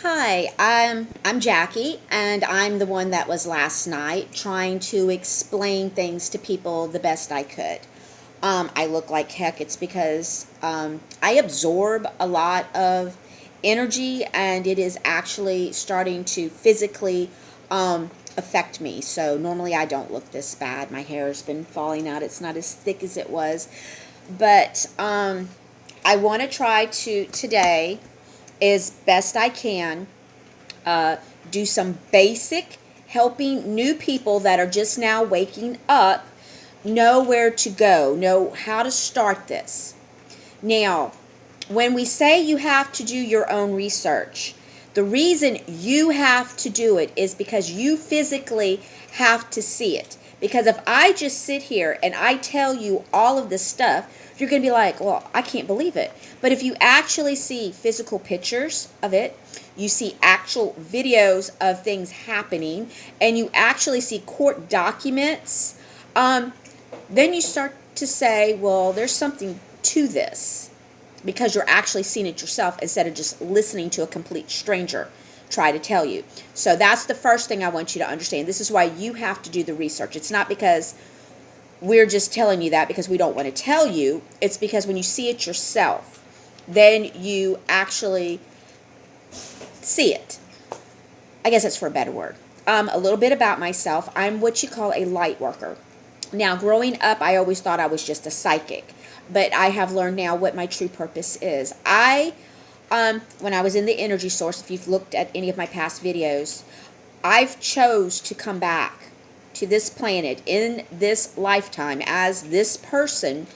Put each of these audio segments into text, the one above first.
Hi, I'm Jackie, and I'm the one that was last night trying to explain things to people the best I could. I look like heck. It's because I absorb a lot of energy, and it is actually starting to physically affect me. So normally I don't look this bad. My hair has been falling out. It's not as thick as it was, but I want to try to today as best I can uh, do some basic helping new people that are just now waking up know where to go, know how to start this. Now, when we say you have to do your own research, the reason you have to do it is because you physically have to see it. Because if I just sit here and I tell you all of this stuff, you're going to be like, well, I can't believe it. But if you actually see physical pictures of it, you see actual videos of things happening, and you actually see court documents, then you start to say, well, there's something to this because you're actually seeing it yourself instead of just listening to a complete stranger try to tell you. So that's the first thing I want you to understand. This is why you have to do the research. It's not because we're just telling you that because we don't want to tell you. It's because when you see it yourself, then you actually see it. I guess that's for a better word. A little bit about myself. I'm what you call a light worker. Now, growing up, I always thought I was just a psychic, but I have learned now what my true purpose is. When I was in the energy source, if you've looked at any of my past videos, I've chose to come back to this planet in this lifetime as this person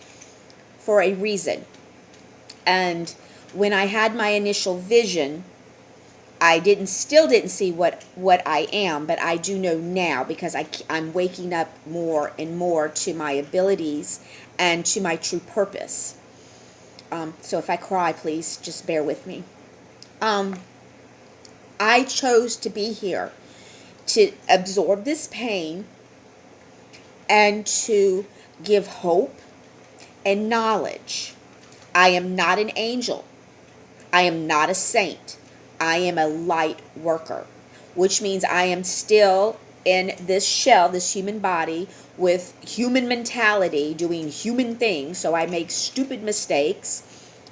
for a reason. And when I had my initial vision, I still didn't see what I am, but I do know now because I'm waking up more and more to my abilities and to my true purpose. So if I cry, please just bear with me. I chose to be here to absorb this pain and to give hope and knowledge. I am not an angel. I am not a saint. I am a light worker, which means I am still in this shell, this human body, with human mentality, doing human things. So I make stupid mistakes.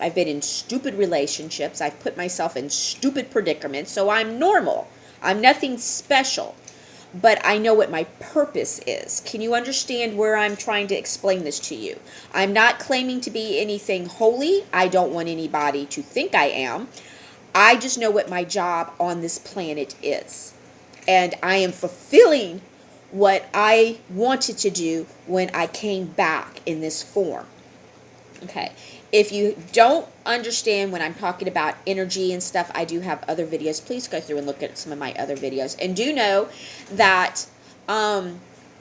I've been in stupid relationships. I've put myself in stupid predicaments. So I'm normal. I'm nothing special. But I know what my purpose is. Can you understand where I'm trying to explain this to you? I'm not claiming to be anything holy. I don't want anybody to think I am. I just know what my job on this planet is. And I am fulfilling what I wanted to do when I came back in this form. Okay. If you don't understand when I'm talking about energy and stuff, I do have other videos. Please go through and look at some of my other videos. And do know that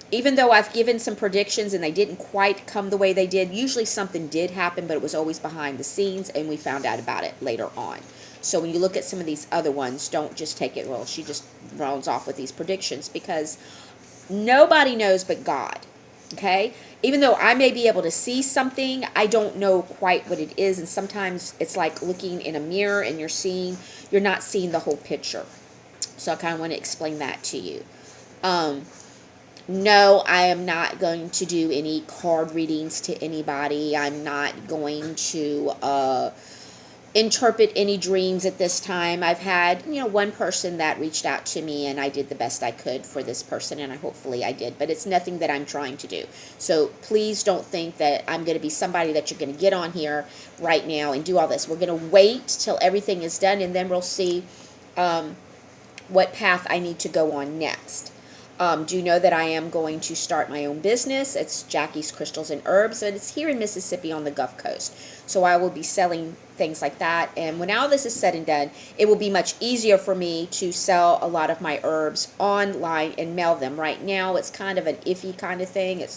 even though I've given some predictions and they didn't quite come the way they did, usually something did happen, but it was always behind the scenes, and we found out about it later on. So when you look at some of these other ones, don't just take it, well, she just runs off with these predictions, because nobody knows but God. Okay? Even though I may be able to see something, I don't know quite what it is. And sometimes it's like looking in a mirror and you're not seeing the whole picture. So I kind of want to explain that to you. No, I am not going to do any card readings to anybody. I'm not going to interpret any dreams at this time. I've had, one person that reached out to me, and I did the best I could for this person, and hopefully I did, but it's nothing that I'm trying to do. So please don't think that I'm going to be somebody that you're going to get on here right now and do all this. We're going to wait till everything is done, and then we'll see what path I need to go on next. Do know that I am going to start my own business. It's Jackie's Crystals and Herbs, and it's here in Mississippi on the Gulf Coast. So I will be selling things like that. And when all this is said and done, it will be much easier for me to sell a lot of my herbs online and mail them. Right now, it's kind of an iffy kind of thing. I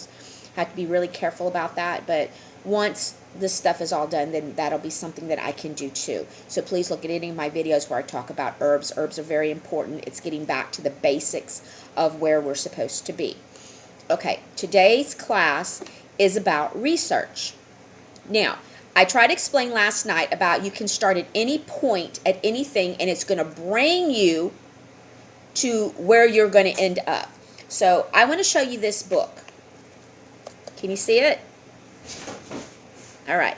have to be really careful about that. But once this stuff is all done, then that'll be something that I can do too. So please look at any of my videos where I talk about herbs. Herbs are very important. It's getting back to the basics of where we're supposed to be. Okay, today's class is about research. Now, I tried to explain last night about you can start at any point at anything, and it's going to bring you to where you're going to end up. So I want to show you this book. Can you see it? All right.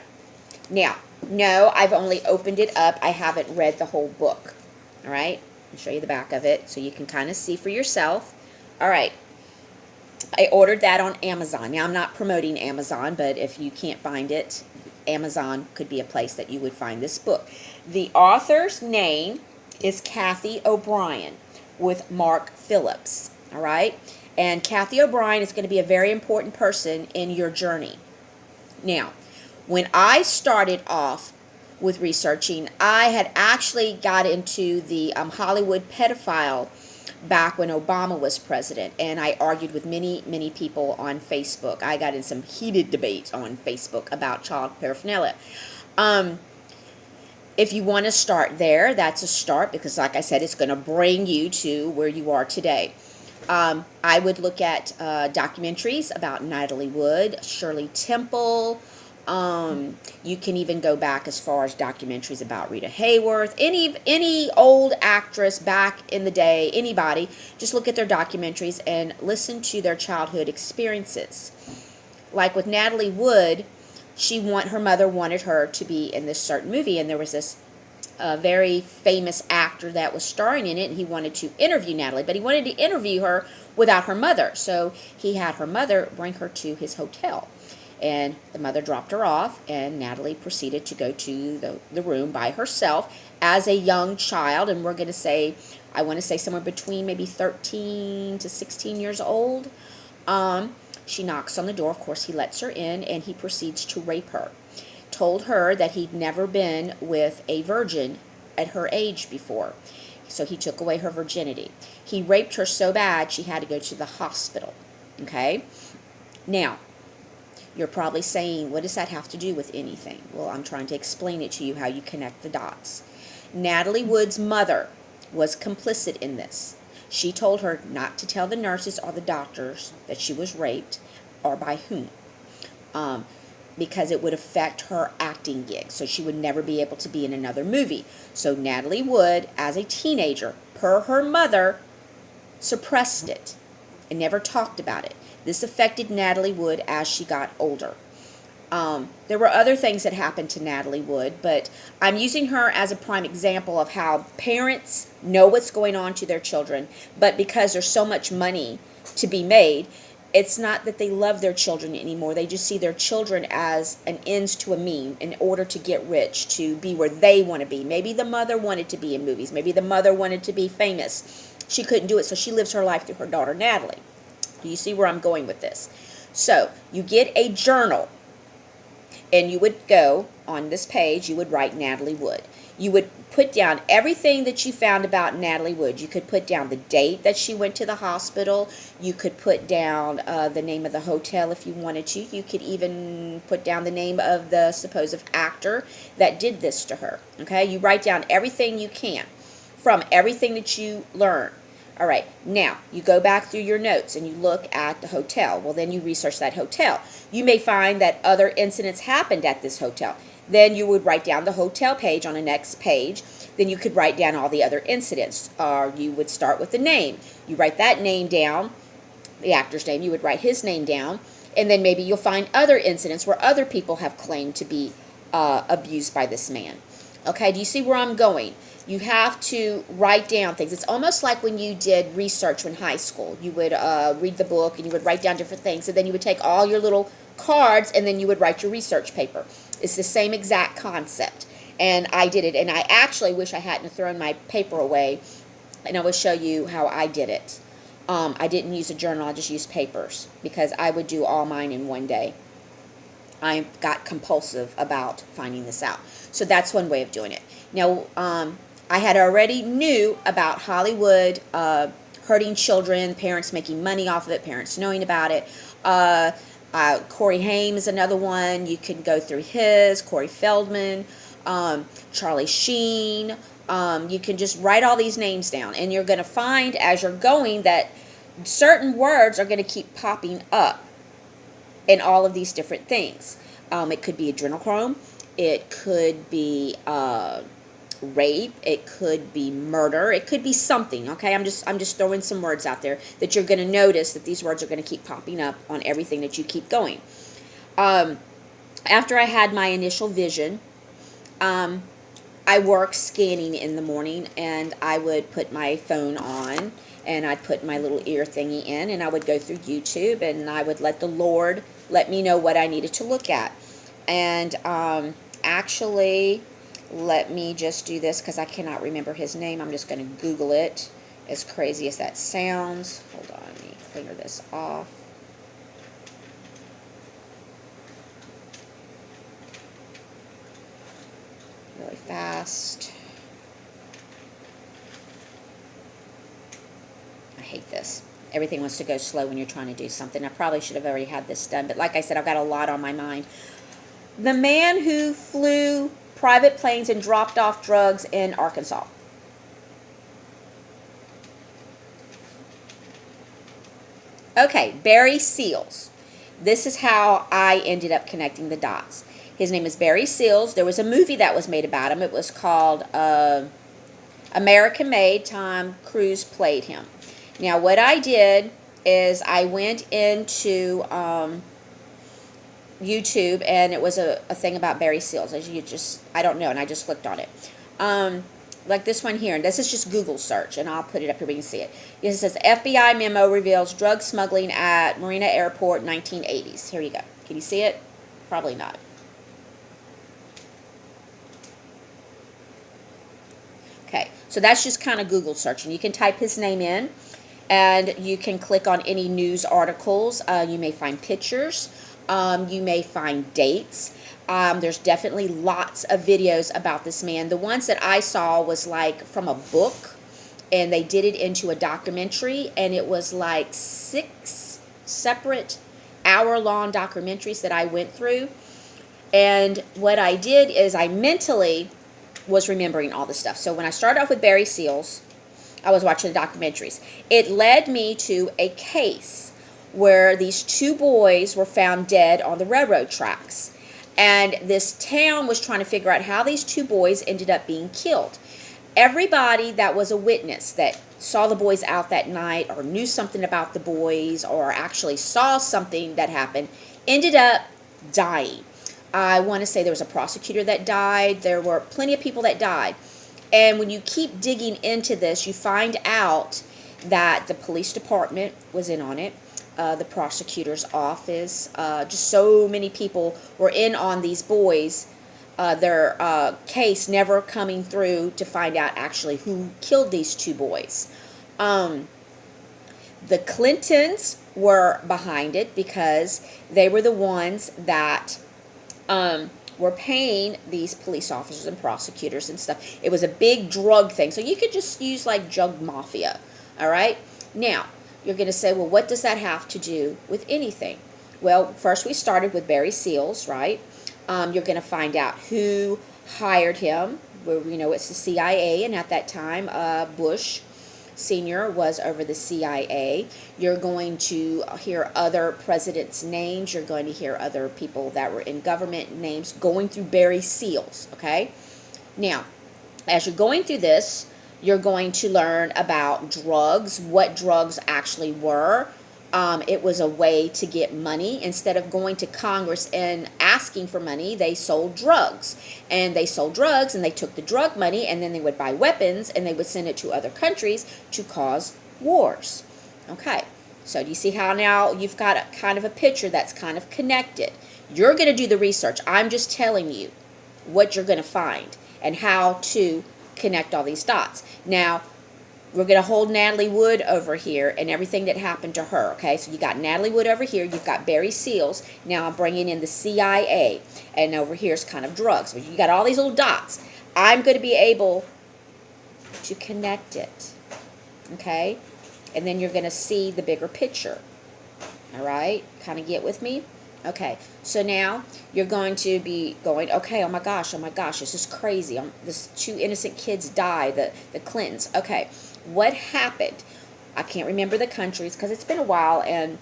Now, no, I've only opened it up. I haven't read the whole book. All right. I'll show you the back of it so you can kind of see for yourself. All right. I ordered that on Amazon. Now, I'm not promoting Amazon, but if you can't find it, Amazon could be a place that you would find this book. The author's name is Cathy O'Brien with Mark Phillips. All right. And Cathy O'Brien is going to be a very important person in your journey. Now, when I started off with researching, I had actually got into the Hollywood pedophile back when Obama was president, and I argued with many people on Facebook. I got in some heated debates on Facebook about child paraphernalia. If you want to start there, that's a start, because like I said, it's going to bring you to where you are today. I would look at documentaries about Natalie Wood, Shirley Temple. You can even go back as far as documentaries about Rita Hayworth, any old actress back in the day, anybody. Just look at their documentaries and listen to their childhood experiences. Like with Natalie Wood, her mother wanted her to be in this certain movie, and there was this very famous actor that was starring in it, and he wanted to interview Natalie, but he wanted to interview her without her mother. So he had her mother bring her to his hotel. And the mother dropped her off, and Natalie proceeded to go to the room by herself as a young child. And we're going to say, I want to say somewhere between maybe 13 to 16 years old. She knocks on the door. Of course, he lets her in, and he proceeds to rape her. Told her that he'd never been with a virgin at her age before. So he took away her virginity. He raped her so bad she had to go to the hospital. Okay? Now, you're probably saying, what does that have to do with anything? Well, I'm trying to explain it to you, how you connect the dots. Natalie Wood's mother was complicit in this. She told her not to tell the nurses or the doctors that she was raped, or by whom, because it would affect her acting gig. So she would never be able to be in another movie. So Natalie Wood, as a teenager, per her mother, suppressed it and never talked about it. This affected Natalie Wood as she got older. There were other things that happened to Natalie Wood, but I'm using her as a prime example of how parents know what's going on to their children, but because there's so much money to be made, it's not that they love their children anymore. They just see their children as an ends to a mean in order to get rich, to be where they want to be. Maybe the mother wanted to be in movies. Maybe the mother wanted to be famous. She couldn't do it, so she lives her life through her daughter, Natalie. Do you see where I'm going with this? So you get a journal, and you would go on this page, you would write Natalie Wood. You would put down everything that you found about Natalie Wood. You could put down the date that she went to the hospital. You could put down the name of the hotel if you wanted to. You could even put down the name of the supposed actor that did this to her. Okay, you write down everything you can from everything that you learn. All right, now you go back through your notes and you look at the hotel. Well, then you research that hotel. You may find that other incidents happened at this hotel. Then you would write down the hotel page on the next page. Then you could write down all the other incidents. Or you would start with the name. You write that name down, the actor's name. You would write his name down. And then maybe you'll find other incidents where other people have claimed to be abused by this man. Okay, do you see where I'm going? You have to write down things. It's almost like when you did research in high school. You would read the book and you would write down different things. And then you would take all your little cards and then you would write your research paper. It's the same exact concept. And I did it. And I actually wish I hadn't thrown my paper away. And I will show you how I did it. I didn't use a journal. I just used papers because I would do all mine in one day. I got compulsive about finding this out. So that's one way of doing it. Now, I had already knew about Hollywood hurting children, parents making money off of it, parents knowing about it. Corey Haim is another one. You can go through his, Corey Feldman, Charlie Sheen. You can just write all these names down, and you're going to find as you're going that certain words are going to keep popping up in all of these different things. It could be adrenochrome. It could be rape. It could be murder. It could be something. Okay, I'm just throwing some words out there that you're going to notice that these words are going to keep popping up on everything that you keep going. After I had my initial vision, I work scanning in the morning, and I would put my phone on, and I'd put my little ear thingy in, and I would go through YouTube, and I would let the Lord let me know what I needed to look at. And actually, let me just do this because I cannot remember his name. I'm just going to Google it, as crazy as that sounds. Hold on, let me clear this off. Really fast. I hate this. Everything wants to go slow when you're trying to do something. I probably should have already had this done, but like I said, I've got a lot on my mind. The man who flew private planes and dropped off drugs in Arkansas. Okay, Barry Seals. This is how I ended up connecting the dots. His name is Barry Seals. There was a movie that was made about him. It was called American Made. Tom Cruise played him. Now, what I did is I went into YouTube, and it was a thing about Barry Seals. As you just, I don't know, and I just clicked on it. Like this one here, and this is just Google search, and I'll put it up here where you can see it. It says FBI memo reveals drug smuggling at Marina Airport 1980s. Here you go. Can you see it? Probably not. Okay, so that's just kind of Google search, and you can type his name in, and you can click on any news articles. You may find pictures. You may find dates. There's definitely lots of videos about this man. The ones that I saw was like from a book, and they did it into a documentary, and it was like 6 separate hour-long documentaries that I went through. And what I did is I mentally was remembering all this stuff. So when I started off with Barry Seals, I was watching the documentaries. It led me to a case where these 2 boys were found dead on the railroad tracks. And this town was trying to figure out how these 2 boys ended up being killed. Everybody that was a witness that saw the boys out that night, or knew something about the boys, or actually saw something that happened, ended up dying. I want to say there was a prosecutor that died. There were plenty of people that died. And when you keep digging into this, you find out that the police department was in on it. The prosecutor's office, just so many people were in on these boys, their case never coming through to find out actually who killed these 2 boys. The Clintons were behind it because they were the ones that were paying these police officers and prosecutors and stuff. It was a big drug thing, so you could just use like drug mafia, all right? Now, you're going to say, well, what does that have to do with anything? Well, first we started with Barry Seals, right? You're going to find out who hired him. Well, you know, it's the CIA, and at that time, Bush Sr. was over the CIA. You're going to hear other presidents' names. You're going to hear other people that were in government names going through Barry Seals, okay? Now, as you're going through this, you're going to learn about drugs, what drugs actually were. It was a way to get money. Instead of going to Congress and asking for money, they sold drugs. And they sold drugs, and they took the drug money, and then they would buy weapons, and they would send it to other countries to cause wars. Okay, so do you see how now you've got a kind of a picture that's kind of connected? You're going to do the research. I'm just telling you what you're going to find and how to connect all these dots. Now, we're going to hold Natalie Wood over here and everything that happened to her, okay? So you got Natalie Wood over here. You've got Barry Seals. Now I'm bringing in the CIA. And over here is kind of drugs. You got all these little dots. I'm going to be able to connect it, okay? And then you're going to see the bigger picture, all right? Kind of get with me? Okay, so now you're going to be going, okay, oh my gosh, this is crazy. This 2 innocent kids died, the Clintons. Okay, what happened? I can't remember the countries because it's been a while, and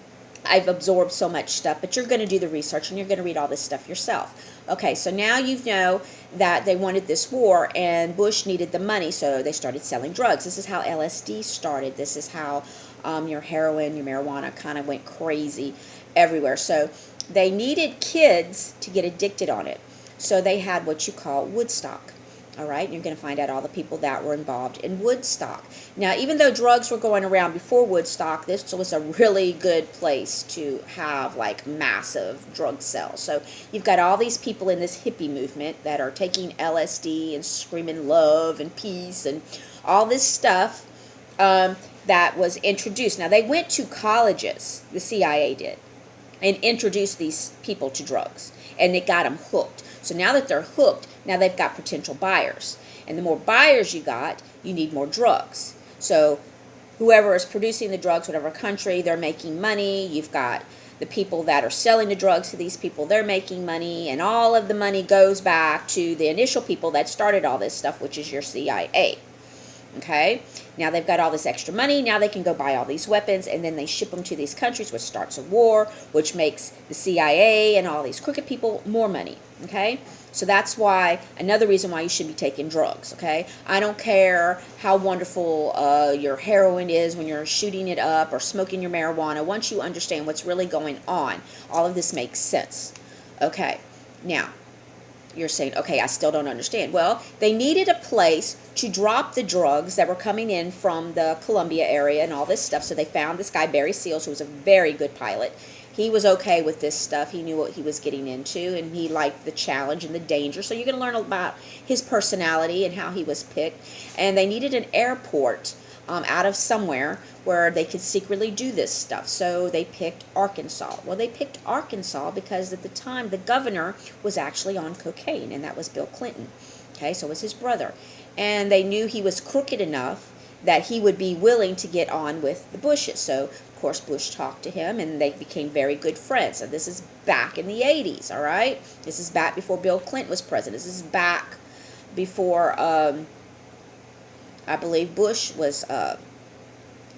I've absorbed so much stuff, but you're going to do the research and you're going to read all this stuff yourself. Okay, so now you know that they wanted this war and Bush needed the money, so they started selling drugs. This is how LSD started. This is how your heroin, your marijuana kind of went crazy everywhere. So they needed kids to get addicted on it. So they had what you call Woodstock. All right, you're going to find out all the people that were involved in Woodstock. Now, even though drugs were going around before Woodstock, this was a really good place to have like massive drug sales. So you've got all these people in this hippie movement that are taking LSD and screaming love and peace and all this stuff that was introduced. Now, they went to colleges, the CIA did, and introduced these people to drugs, and it got them hooked. So now that they're hooked, now they've got potential buyers. And the more buyers you got, you need more drugs. So whoever is producing the drugs, whatever country, they're making money. You've got the people that are selling the drugs to these people, they're making money. And all of the money goes back to the initial people that started all this stuff, which is your CIA. Okay? Now they've got all this extra money. Now they can go buy all these weapons, and then they ship them to these countries, which starts a war, which makes the CIA and all these crooked people more money. Okay? So that's why, another reason why you should be taking drugs, okay? I don't care how wonderful your heroin is when you're shooting it up or smoking your marijuana. Once you understand what's really going on, all of this makes sense. Okay, now, you're saying, okay, I still don't understand. Well, they needed a place to drop the drugs that were coming in from the Columbia area and all this stuff, so they found this guy, Barry Seals, who was a very good pilot. He was okay with this stuff. He knew what he was getting into, and he liked the challenge and the danger. So you're going to learn about his personality and how he was picked. And they needed an airport out of somewhere where they could secretly do this stuff. So they picked Arkansas. Well, they picked Arkansas because at the time the governor was actually on cocaine, and that was Bill Clinton. Okay, so was his brother. And they knew he was crooked enough that he would be willing to get on with the Bushes. So, of course, Bush talked to him, and they became very good friends. So this is back in the 80s, all right? This is back before Bill Clinton was president. This is back before, I believe, Bush was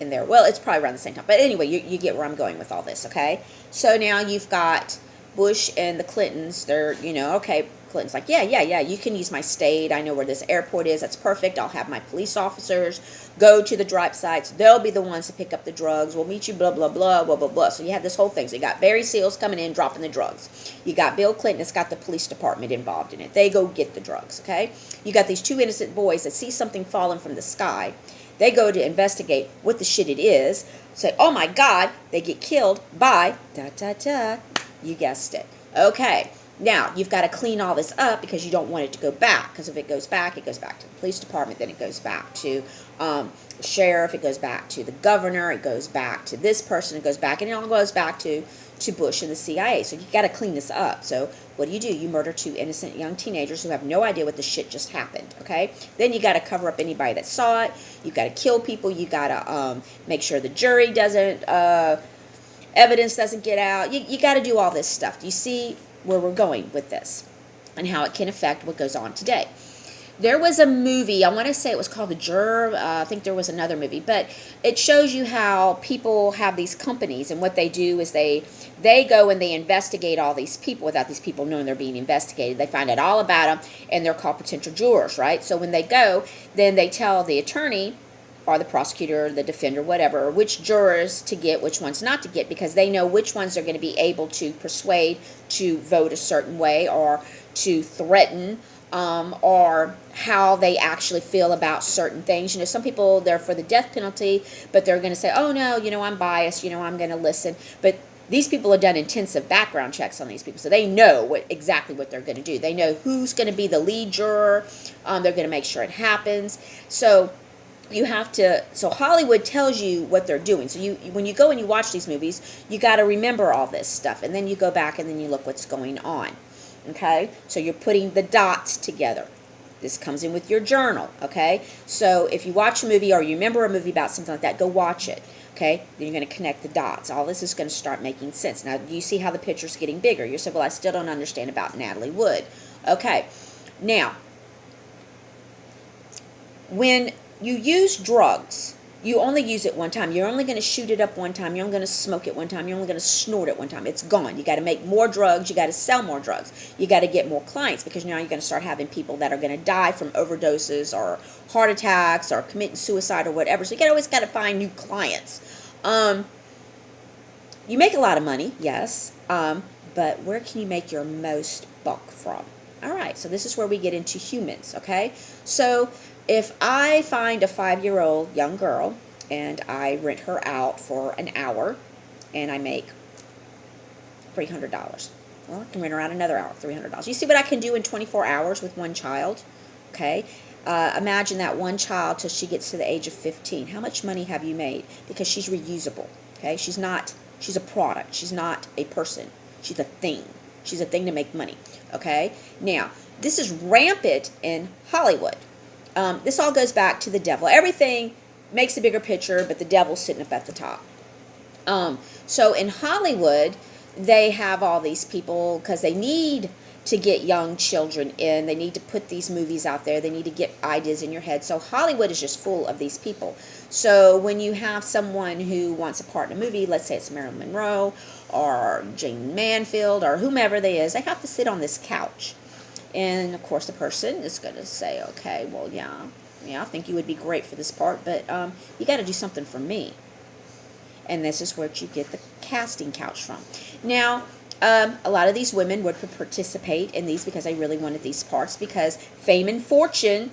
in there. Well, it's probably around the same time. But anyway, you get where I'm going with all this, okay? So now you've got Bush and the Clintons. They're, okay, Clinton's like, yeah, you can use my state. I know where this airport is. That's perfect. I'll have my police officers go to the drop sites. They'll be the ones to pick up the drugs. We'll meet you, blah, blah, blah, blah, blah, blah. So you have this whole thing. So you got Barry Seals coming in, dropping the drugs. You got Bill Clinton that's got the police department involved in it. They go get the drugs, okay? You got these two innocent boys that see something falling from the sky. They go to investigate what the shit it is. Say, oh my God, they get killed by, you guessed it. Okay. Now, you've got to clean all this up because you don't want it to go back. Because if it goes back to the police department, then it goes back to the sheriff, it goes back to the governor, it goes back to this person, it goes back, and it all goes back to Bush and the CIA. So you've got to clean this up. So what do? You murder two innocent young teenagers who have no idea what the shit just happened, okay? Then you got to cover up anybody that saw it. You've got to kill people. You got to make sure the jury doesn't, evidence doesn't get out. You got to do all this stuff. Do you see where we're going with this and how it can affect what goes on today? There was a movie, I want to say it was called The Juror. I think there was another movie, but it shows you how people have these companies, and what they do is they go and they investigate all these people without these people knowing they're being investigated. They find out all about them, and they're called potential jurors, right? So when they go, then they tell the attorney or the prosecutor, the defender, whatever, which jurors to get, which ones not to get, because they know which ones are going to be able to persuade to vote a certain way or to threaten, or how they actually feel about certain things. Some people, they're for the death penalty, but they're going to say, oh no, I'm biased, I'm going to listen. But these people have done intensive background checks on these people, so they know exactly what they're going to do. They know who's going to be the lead juror. They're going to make sure it happens. So you have to, so Hollywood tells you what they're doing. So when you go and you watch these movies, you got to remember all this stuff, and then you go back and then you look what's going on. Okay? So you're putting the dots together. This comes in with your journal, okay? So if you watch a movie or you remember a movie about something like that, go watch it, okay? Then you're going to connect the dots. All this is going to start making sense. Now, you see how the picture's getting bigger. You say, well, I still don't understand about Natalie Wood. Okay. Now, when you use drugs, You only use it one time. You're only going to shoot it up one time. You're only going to smoke it one time. You're only going to snort it one time. It's gone. You got to make more drugs. You got to sell more drugs. You got to get more clients, because now you're going to start having people that are going to die from overdoses or heart attacks or committing suicide or whatever. So you always got to find new clients. You make a lot of money, yes, but where can you make your most buck from? All right, so this is where we get into humans, okay? So if I find a 5-year-old young girl and I rent her out for an hour and I make $300, well, I can rent her out another hour, $300. You see what I can do in 24 hours with one child, okay? Imagine that one child till she gets to the age of 15. How much money have you made? Because she's reusable, okay? She's a product. She's not a person. She's a thing. She's a thing to make money, okay? Now, this is rampant in Hollywood. This all goes back to the devil. Everything makes a bigger picture, but the devil's sitting up at the top. So in Hollywood, they have all these people because they need to get young children in. They need to put these movies out there. They need to get ideas in your head. So Hollywood is just full of these people. So when you have someone who wants a part in a movie, let's say it's Marilyn Monroe or Jane Mansfield or whomever they is, they have to sit on this couch. And of course the person is going to say, okay, well, yeah, I think you would be great for this part, but you got to do something for me. And this is where you get the casting couch from. Now, a lot of these women would participate in these because they really wanted these parts, because fame and fortune,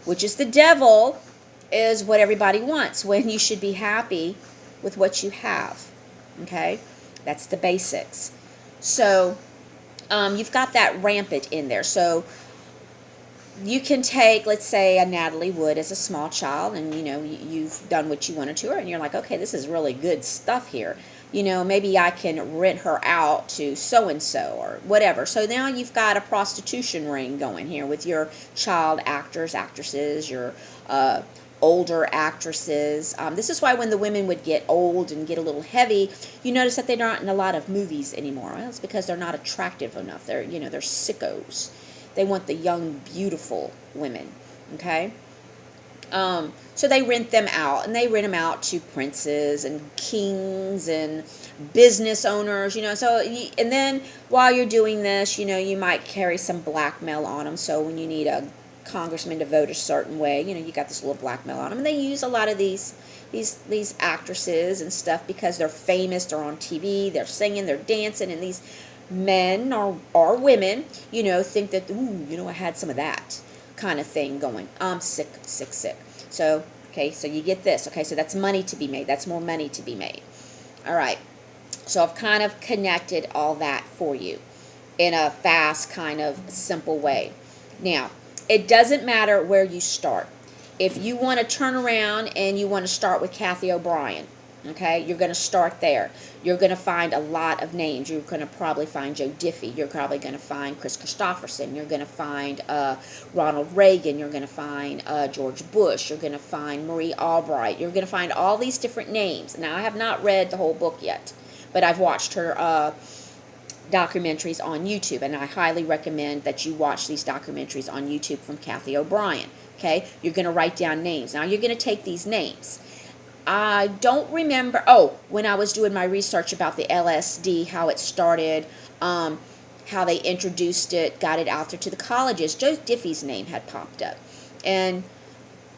which is the devil, is what everybody wants, when you should be happy with what you have. Okay? That's the basics. So, you've got that rampant in there. So, you can take, let's say, a Natalie Wood as a small child, and, you've done what you wanted to her, and you're like, okay, this is really good stuff here. Maybe I can rent her out to so-and-so or whatever. So now you've got a prostitution ring going here with your child actors, actresses, your older actresses. This is why when the women would get old and get a little heavy, you notice that they're not in a lot of movies anymore. Well, it's because they're not attractive enough. They're sickos. They want the young, beautiful women, okay? So they rent them out, and they rent them out to princes and kings and business owners, So, and then while you're doing this, you might carry some blackmail on them. So when you need a congressman to vote a certain way, you got this little blackmail on them. And they use a lot of these actresses and stuff because they're famous, they're on TV, they're singing, they're dancing, and these men or women, think that, ooh, I had some of that kind of thing going. I'm sick. So, okay, so you get this. Okay, so that's money to be made. That's more money to be made. All right. So I've kind of connected all that for you in a fast, kind of simple way. Now, it doesn't matter where you start. If you want to turn around and you want to start with Kathy O'Brien, okay, you're going to start there. You're going to find a lot of names. You're going to probably find Joe Diffie. You're probably going to find Chris Christopherson. You're going to find Ronald Reagan. You're going to find George Bush. You're going to find Marie Albright. You're going to find all these different names. Now, I have not read the whole book yet, but I've watched her documentaries on YouTube, and I highly recommend that you watch these documentaries on YouTube from Kathy O'Brien. Okay, you're going to write down names. Now, you're going to take these names. I don't remember, when I was doing my research about the LSD, how it started, how they introduced it, got it out there to the colleges, Joe Diffie's name had popped up in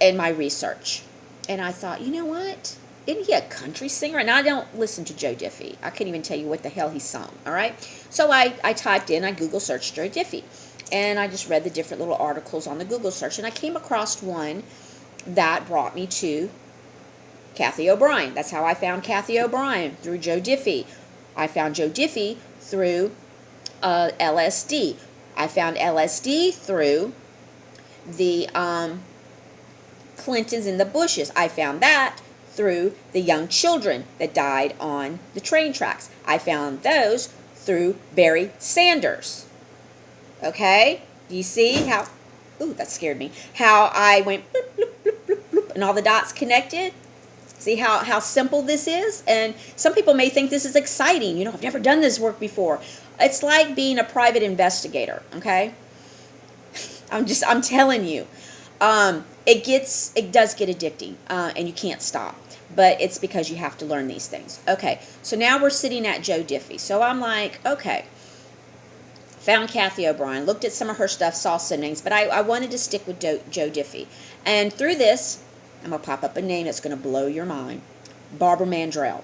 my research. And I thought, you know what? Isn't he a country singer? And I don't listen to Joe Diffie. I can't even tell you what the hell he sung, all right? So I typed in, I Google searched Joe Diffie. And I just read the different little articles on the Google search. And I came across one that brought me to Kathy O'Brien. That's how I found Kathy O'Brien, through Joe Diffie. I found Joe Diffie through LSD. I found LSD through the Clintons and the Bushes. I found that through the young children that died on the train tracks. I found those through Barry Sanders. Okay? Do you see how... Ooh, that scared me. How I went bloop, bloop, bloop, bloop, bloop, and all the dots connected? See how simple this is? And some people may think this is exciting. I've never done this work before. It's like being a private investigator, okay? I'm telling you. It does get addicting, and you can't stop. But it's because you have to learn these things. Okay, so now we're sitting at Joe Diffie. So I'm like, okay, found Kathy O'Brien, looked at some of her stuff, saw some names, but I wanted to stick with Joe Diffie. And through this, I'm going to pop up a name that's going to blow your mind. Barbara Mandrell.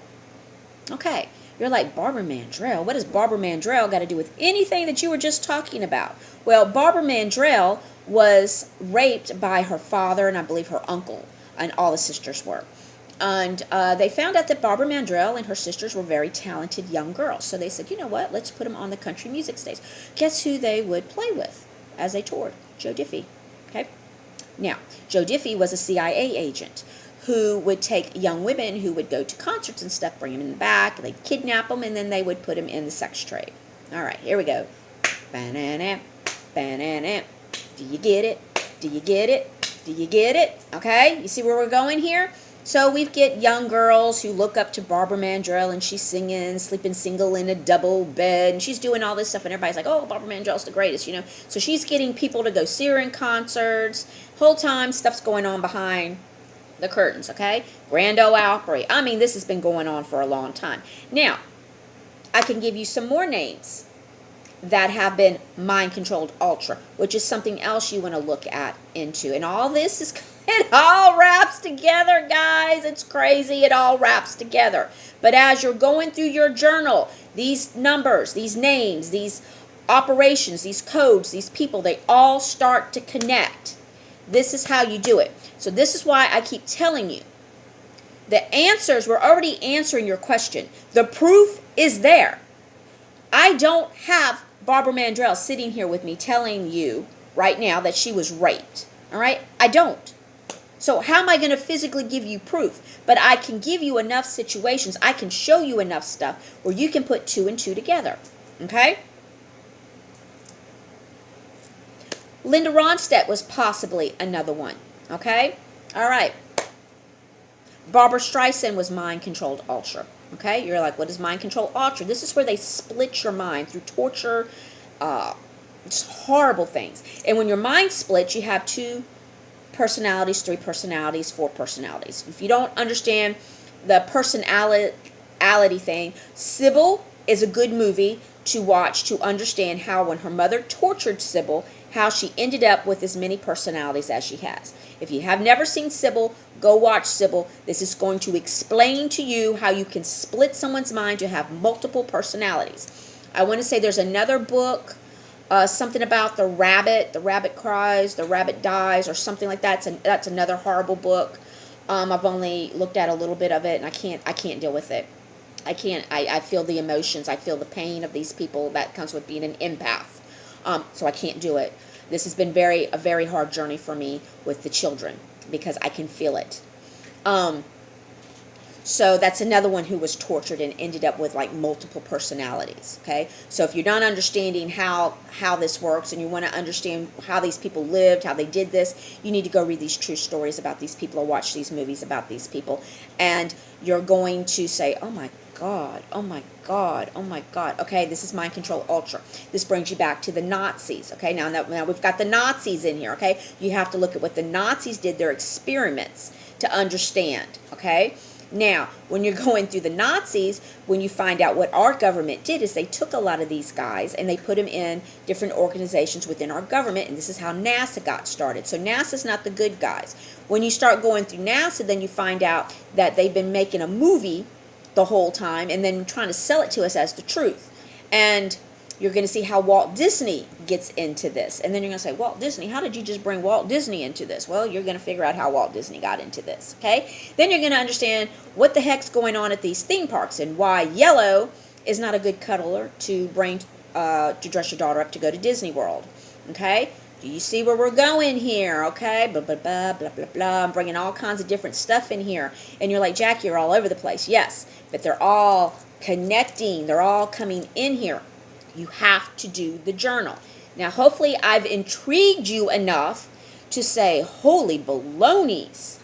Okay, you're like, Barbara Mandrell? What does Barbara Mandrell got to do with anything that you were just talking about? Well, Barbara Mandrell was raped by her father and I believe her uncle, and all the sisters were. And they found out that Barbara Mandrell and her sisters were very talented young girls. So they said, you know what, let's put them on the country music stage. Guess who they would play with as they toured? Joe Diffie. Okay. Now, Joe Diffie was a CIA agent who would take young women who would go to concerts and stuff, bring them in the back, they'd kidnap them, and then they would put them in the sex trade. All right, here we go. Banana, banana. Do you get it? Do you get it? Do you get it? Okay, you see where we're going here? So we get young girls who look up to Barbara Mandrell, and she's singing, sleeping single in a double bed, and she's doing all this stuff, and everybody's like, oh, Barbara Mandrell's the greatest, you know. So she's getting people to go see her in concerts. Whole time, stuff's going on behind the curtains, okay? Grand Ole Opry. I mean, this has been going on for a long time. Now, I can give you some more names that have been mind-controlled ultra, which is something else you want to look at into. And all this is, it all wraps together, guys. It's crazy. It all wraps together. But as you're going through your journal, these numbers, these names, these operations, these codes, these people, they all start to connect. This is how you do it. So this is why I keep telling you, the answers, we're already answering your question. The proof is there. I don't have Barbara Mandrell sitting here with me telling you right now that she was raped. All right? I don't. So how am I going to physically give you proof? But I can give you enough situations. I can show you enough stuff where you can put 2 and 2 together. Okay? Linda Ronstadt was possibly another one. Okay? All right. Barbara Streisand was mind-controlled ultra. Okay, you're like, what is mind control ultra? This is where they split your mind through torture, just horrible things. And when your mind splits, you have 2 personalities, 3 personalities, 4 personalities. If you don't understand the personality thing, Sybil is a good movie to watch to understand how when her mother tortured Sybil, how she ended up with as many personalities as she has. If you have never seen Sybil, go watch Sybil. This is going to explain to you how you can split someone's mind to have multiple personalities. I want to say there's another book, something about the rabbit cries, the rabbit dies, or something like that. That's another horrible book. I've only looked at a little bit of it, and I can't deal with it. I can't. I feel the emotions. I feel the pain of these people that comes with being an empath. So I can't do it. This has been a very hard journey for me with the children because I can feel it. So that's another one who was tortured and ended up with like multiple personalities. Okay, so if you're not understanding how this works and you want to understand how these people lived, how they did this, you need to go read these true stories about these people or watch these movies about these people, and you're going to say, oh my God, oh my God, oh my God. Okay, this is Mind Control Ultra. This brings you back to the Nazis. Okay, now we've got the Nazis in here. Okay, you have to look at what the Nazis did, their experiments, to understand. Okay, now when you're going through the Nazis, when you find out what our government did is they took a lot of these guys and they put them in different organizations within our government, and this is how NASA got started. So NASA's not the good guys. When you start going through NASA, then you find out that they've been making a movie the whole time and then trying to sell it to us as the truth. And you're going to see how Walt Disney gets into this. And then you're going to say, Walt Disney, how did you just bring Walt Disney into this? Well, you're going to figure out how Walt Disney got into this, okay? Then you're going to understand what the heck's going on at these theme parks and why yellow is not a good cuddler to dress your daughter up to go to Disney World, okay? Do you see where we're going here? Okay, blah, blah, blah, blah, blah, blah. I'm bringing all kinds of different stuff in here. And you're like, Jackie, you're all over the place. Yes, but they're all connecting. They're all coming in here. You have to do the journal. Now, hopefully I've intrigued you enough to say, holy balonies.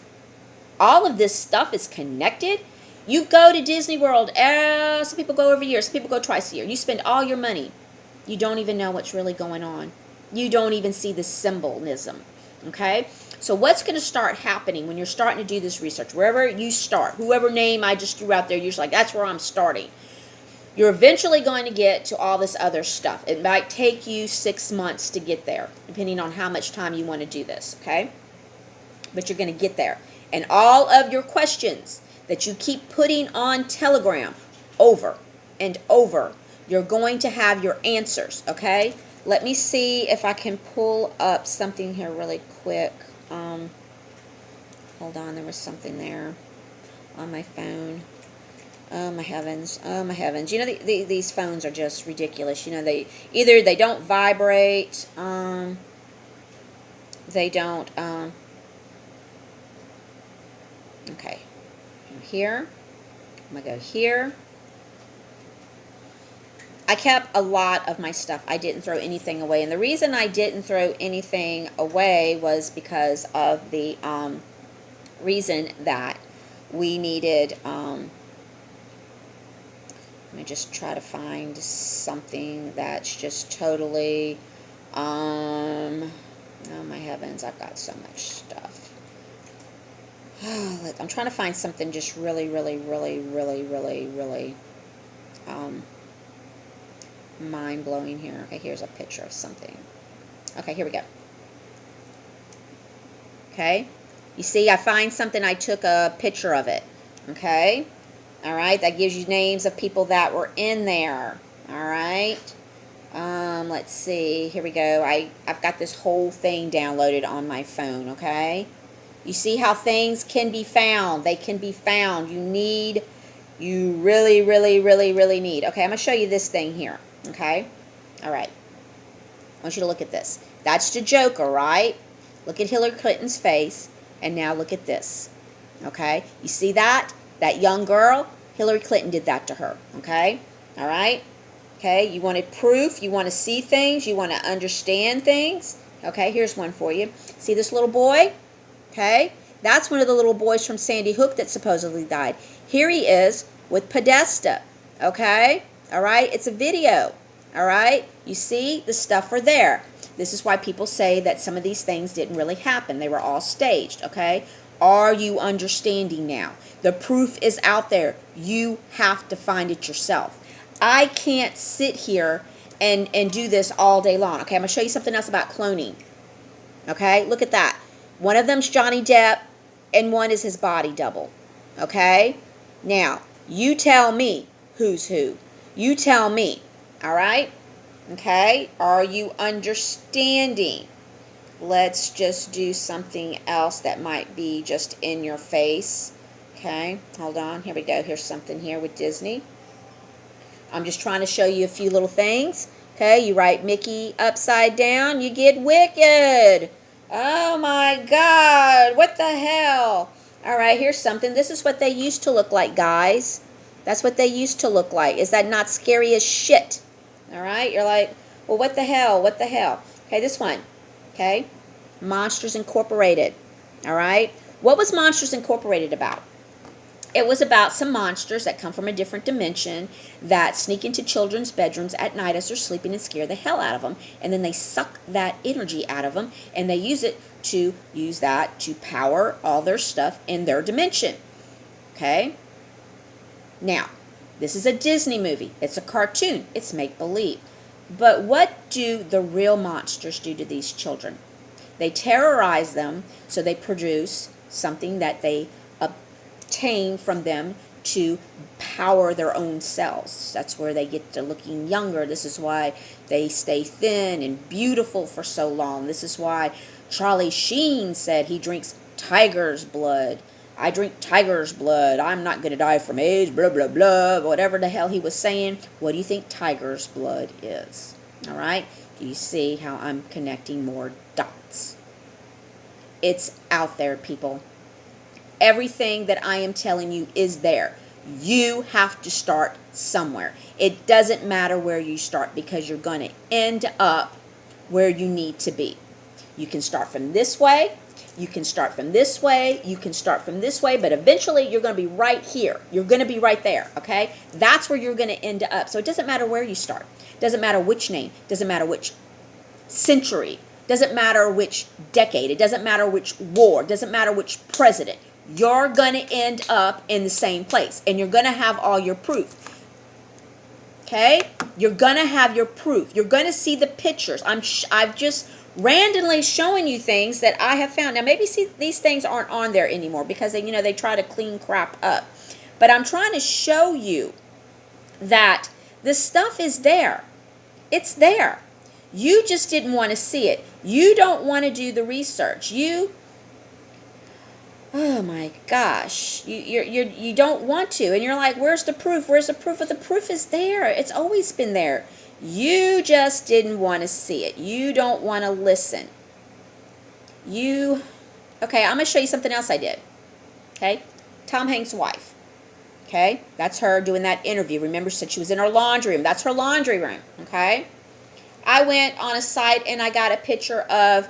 All of this stuff is connected. You go to Disney World. Some people go every year. Some people go twice a year. You spend all your money. You don't even know what's really going on. You don't even see the symbolism, okay? So what's going to start happening when you're starting to do this research? Wherever you start, whoever name I just threw out there, you're just like, that's where I'm starting. You're eventually going to get to all this other stuff. It might take you 6 months to get there, depending on how much time you want to do this, okay? But you're going to get there. And all of your questions that you keep putting on Telegram over and over, you're going to have your answers, okay? Let me see if I can pull up something here really quick. Hold on, there was something there on my phone. Oh my heavens! Oh my heavens! You know these phones are just ridiculous. You know they don't vibrate. They don't. Okay, here. I'm gonna go here. I kept a lot of my stuff. I didn't throw anything away, and the reason I didn't throw anything away was because of the reason that we needed. Let me just try to find something that's just totally, oh my heavens, I've got so much stuff. I'm trying to find something just really, mind-blowing here. Okay, here's a picture of something. Okay, here we go. Okay, you see, I find something, I took a picture of it. Okay. All right, that gives you names of people that were in there. All right. Let's see. Here we go. I've got this whole thing downloaded on my phone, okay? You see how things can be found. They can be found. You really need. Okay, I'm going to show you this thing here, okay? All right. I want you to look at this. That's the Joker, right? Look at Hillary Clinton's face, and now look at this, okay? You see that? That young girl, Hillary Clinton did that to her, okay? All right? Okay, you wanted proof, you want to see things, you want to understand things. Okay, here's one for you. See this little boy? Okay, that's one of the little boys from Sandy Hook that supposedly died. Here he is with Podesta, okay? All right, it's a video, all right? You see, the stuff are there. This is why people say that some of these things didn't really happen. They were all staged, okay? Are you understanding now? The proof is out there. You have to find it yourself. I can't sit here and do this all day long. Okay, I'm going to show you something else about cloning. Okay, look at that. One of them's Johnny Depp, and one is his body double. Okay? Now, you tell me who's who. You tell me. All right? Okay? Are you understanding? Let's just do something else that might be just in your face. Okay, hold on. Here we go. Here's something here with Disney. I'm just trying to show you a few little things. Okay, you write Mickey upside down, you get Wicked. Oh my God, what the hell? All right, here's something. This is what they used to look like, guys. That's what they used to look like. Is that not scary as shit? All right, you're like, well, what the hell? What the hell? Okay, this one. Okay, Monsters Incorporated. All right, what was Monsters Incorporated about? It was about some monsters that come from a different dimension that sneak into children's bedrooms at night as they're sleeping and scare the hell out of them, and then they suck that energy out of them, and they use that to power all their stuff in their dimension. Okay, now this is a Disney movie. It's a cartoon. It's make-believe. But what do the real monsters do to these children? They terrorize them, so they produce something that they obtain from them to power their own cells. That's where they get to looking younger. This is why they stay thin and beautiful for so long. This is why Charlie Sheen said he drinks tiger's blood. I drink tiger's blood. I'm not going to die from age, blah, blah, blah, whatever the hell he was saying. What do you think tiger's blood is? All right? Do you see how I'm connecting more dots? It's out there, people. Everything that I am telling you is there. You have to start somewhere. It doesn't matter where you start because you're going to end up where you need to be. You can start from this way. You can start from this way. You can start from this way. But eventually, you're going to be right here. You're going to be right there, okay? That's where you're going to end up. So it doesn't matter where you start. It doesn't matter which name. It doesn't matter which century. Doesn't matter which decade. It doesn't matter which war. It doesn't matter which president. You're going to end up in the same place. And you're going to have all your proof. Okay? You're going to have your proof. You're going to see the pictures. I've just randomly showing you things that I have found. Now, maybe these things aren't on there anymore because they try to clean crap up. But I'm trying to show you that this stuff is there. It's there. You just didn't want to see it. You don't want to do the research. Oh my gosh, you don't want to, and you're like, where's the proof? Where's the proof? But the proof is there. It's always been there. You just didn't want to see it. You don't want to listen. Okay, I'm going to show you something else I did. Okay, Tom Hanks' wife. Okay, that's her doing that interview. Remember, she said she was in her laundry room. That's her laundry room. Okay, I went on a site and I got a picture of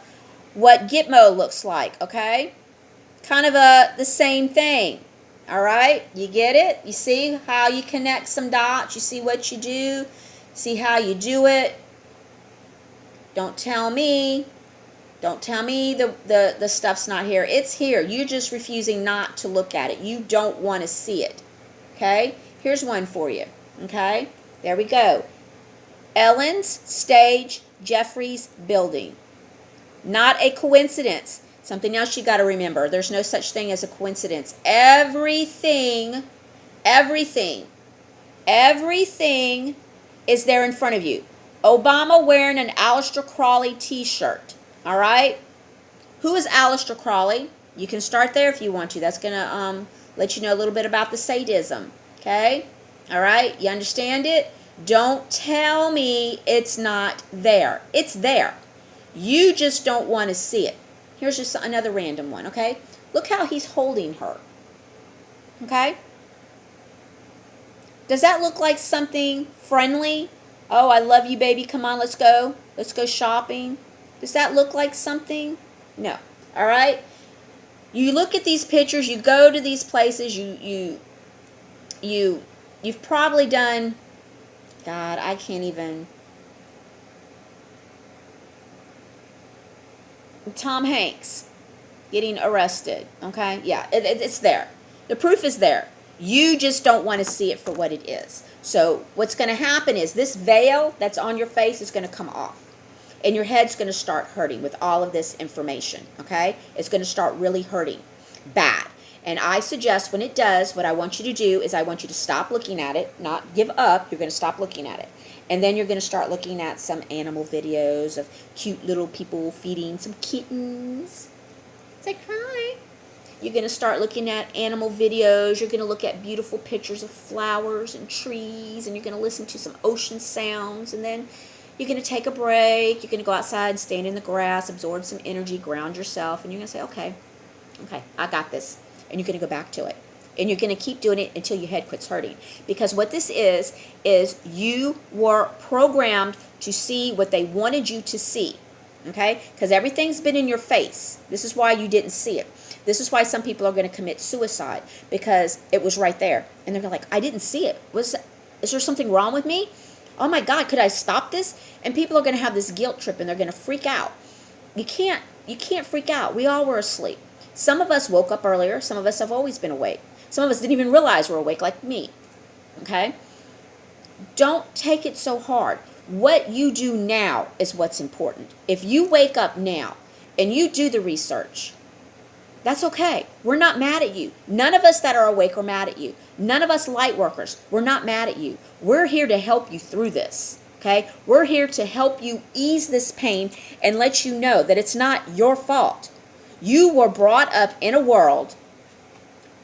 what Gitmo looks like. Okay. Kind of the same thing. All right, you get it? You see how you connect some dots? You see what you do? See how you do it? Don't tell me the stuff's not here. It's here. You're just refusing not to look at it. You don't want to see it. Okay? Here's one for you. Okay? There we go. Ellen's Stage Jeffries Building. Not a coincidence. Something else you got to remember. There's no such thing as a coincidence. Everything is there in front of you. Obama wearing an Aleister Crowley t-shirt. All right? Who is Aleister Crowley? You can start there if you want to. That's going to let you know a little bit about the sadism. Okay? All right? You understand it? Don't tell me it's not there. It's there. You just don't want to see it. Here's just another random one, okay? Look how he's holding her. Okay? Does that look like something friendly? Oh, I love you, baby. Come on, let's go. Let's go shopping. Does that look like something? No. All right? You look at these pictures, you go to these places, you've probably done, God, I can't even. Tom Hanks getting arrested. Okay? Yeah, it's there. The proof is there. You just don't want to see it for what it is. So what's going to happen is this veil that's on your face is going to come off. And your head's going to start hurting with all of this information. Okay? It's going to start really hurting. Bad. And I suggest when it does, what I want you to do is I want you to stop looking at it. Not give up. You're going to stop looking at it. And then you're going to start looking at some animal videos of cute little people feeding some kittens. It's like, hi. You're going to start looking at animal videos. You're going to look at beautiful pictures of flowers and trees. And you're going to listen to some ocean sounds. And then you're going to take a break. You're going to go outside and stand in the grass, absorb some energy, ground yourself. And you're going to say, okay, I got this. And you're going to go back to it. And you're going to keep doing it until your head quits hurting. Because what this is you were programmed to see what they wanted you to see. Okay? Because everything's been in your face. This is why you didn't see it. This is why some people are going to commit suicide. Because it was right there. And they're like, I didn't see it. Is there something wrong with me? Oh my God, could I stop this? And people are going to have this guilt trip and they're going to freak out. You can't freak out. We all were asleep. Some of us woke up earlier. Some of us have always been awake. Some of us didn't even realize we're awake, like me. Okay? Don't take it so hard. What you do now is what's important. If you wake up now and you do the research, that's okay. We're not mad at you. None of us that are awake are mad at you. None of us light workers, we're not mad at you. We're here to help you through this. Okay? We're here to help you ease this pain and let you know that it's not your fault. You were brought up in a world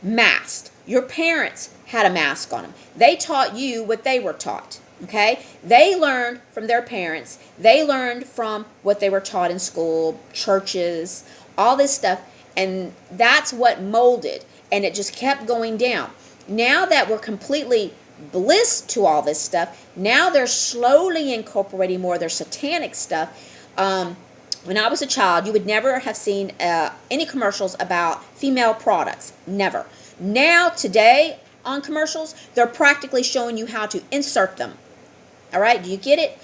masked. Your parents had a mask on them. They taught you what they were taught. Okay? They learned from their parents. They learned from what they were taught in school, churches, all this stuff. And that's what molded. And it just kept going down. Now that we're completely bliss to all this stuff, now they're slowly incorporating more of their satanic stuff. When I was a child, you would never have seen any commercials about female products. Never. Now, today, on commercials, they're practically showing you how to insert them. All right? Do you get it?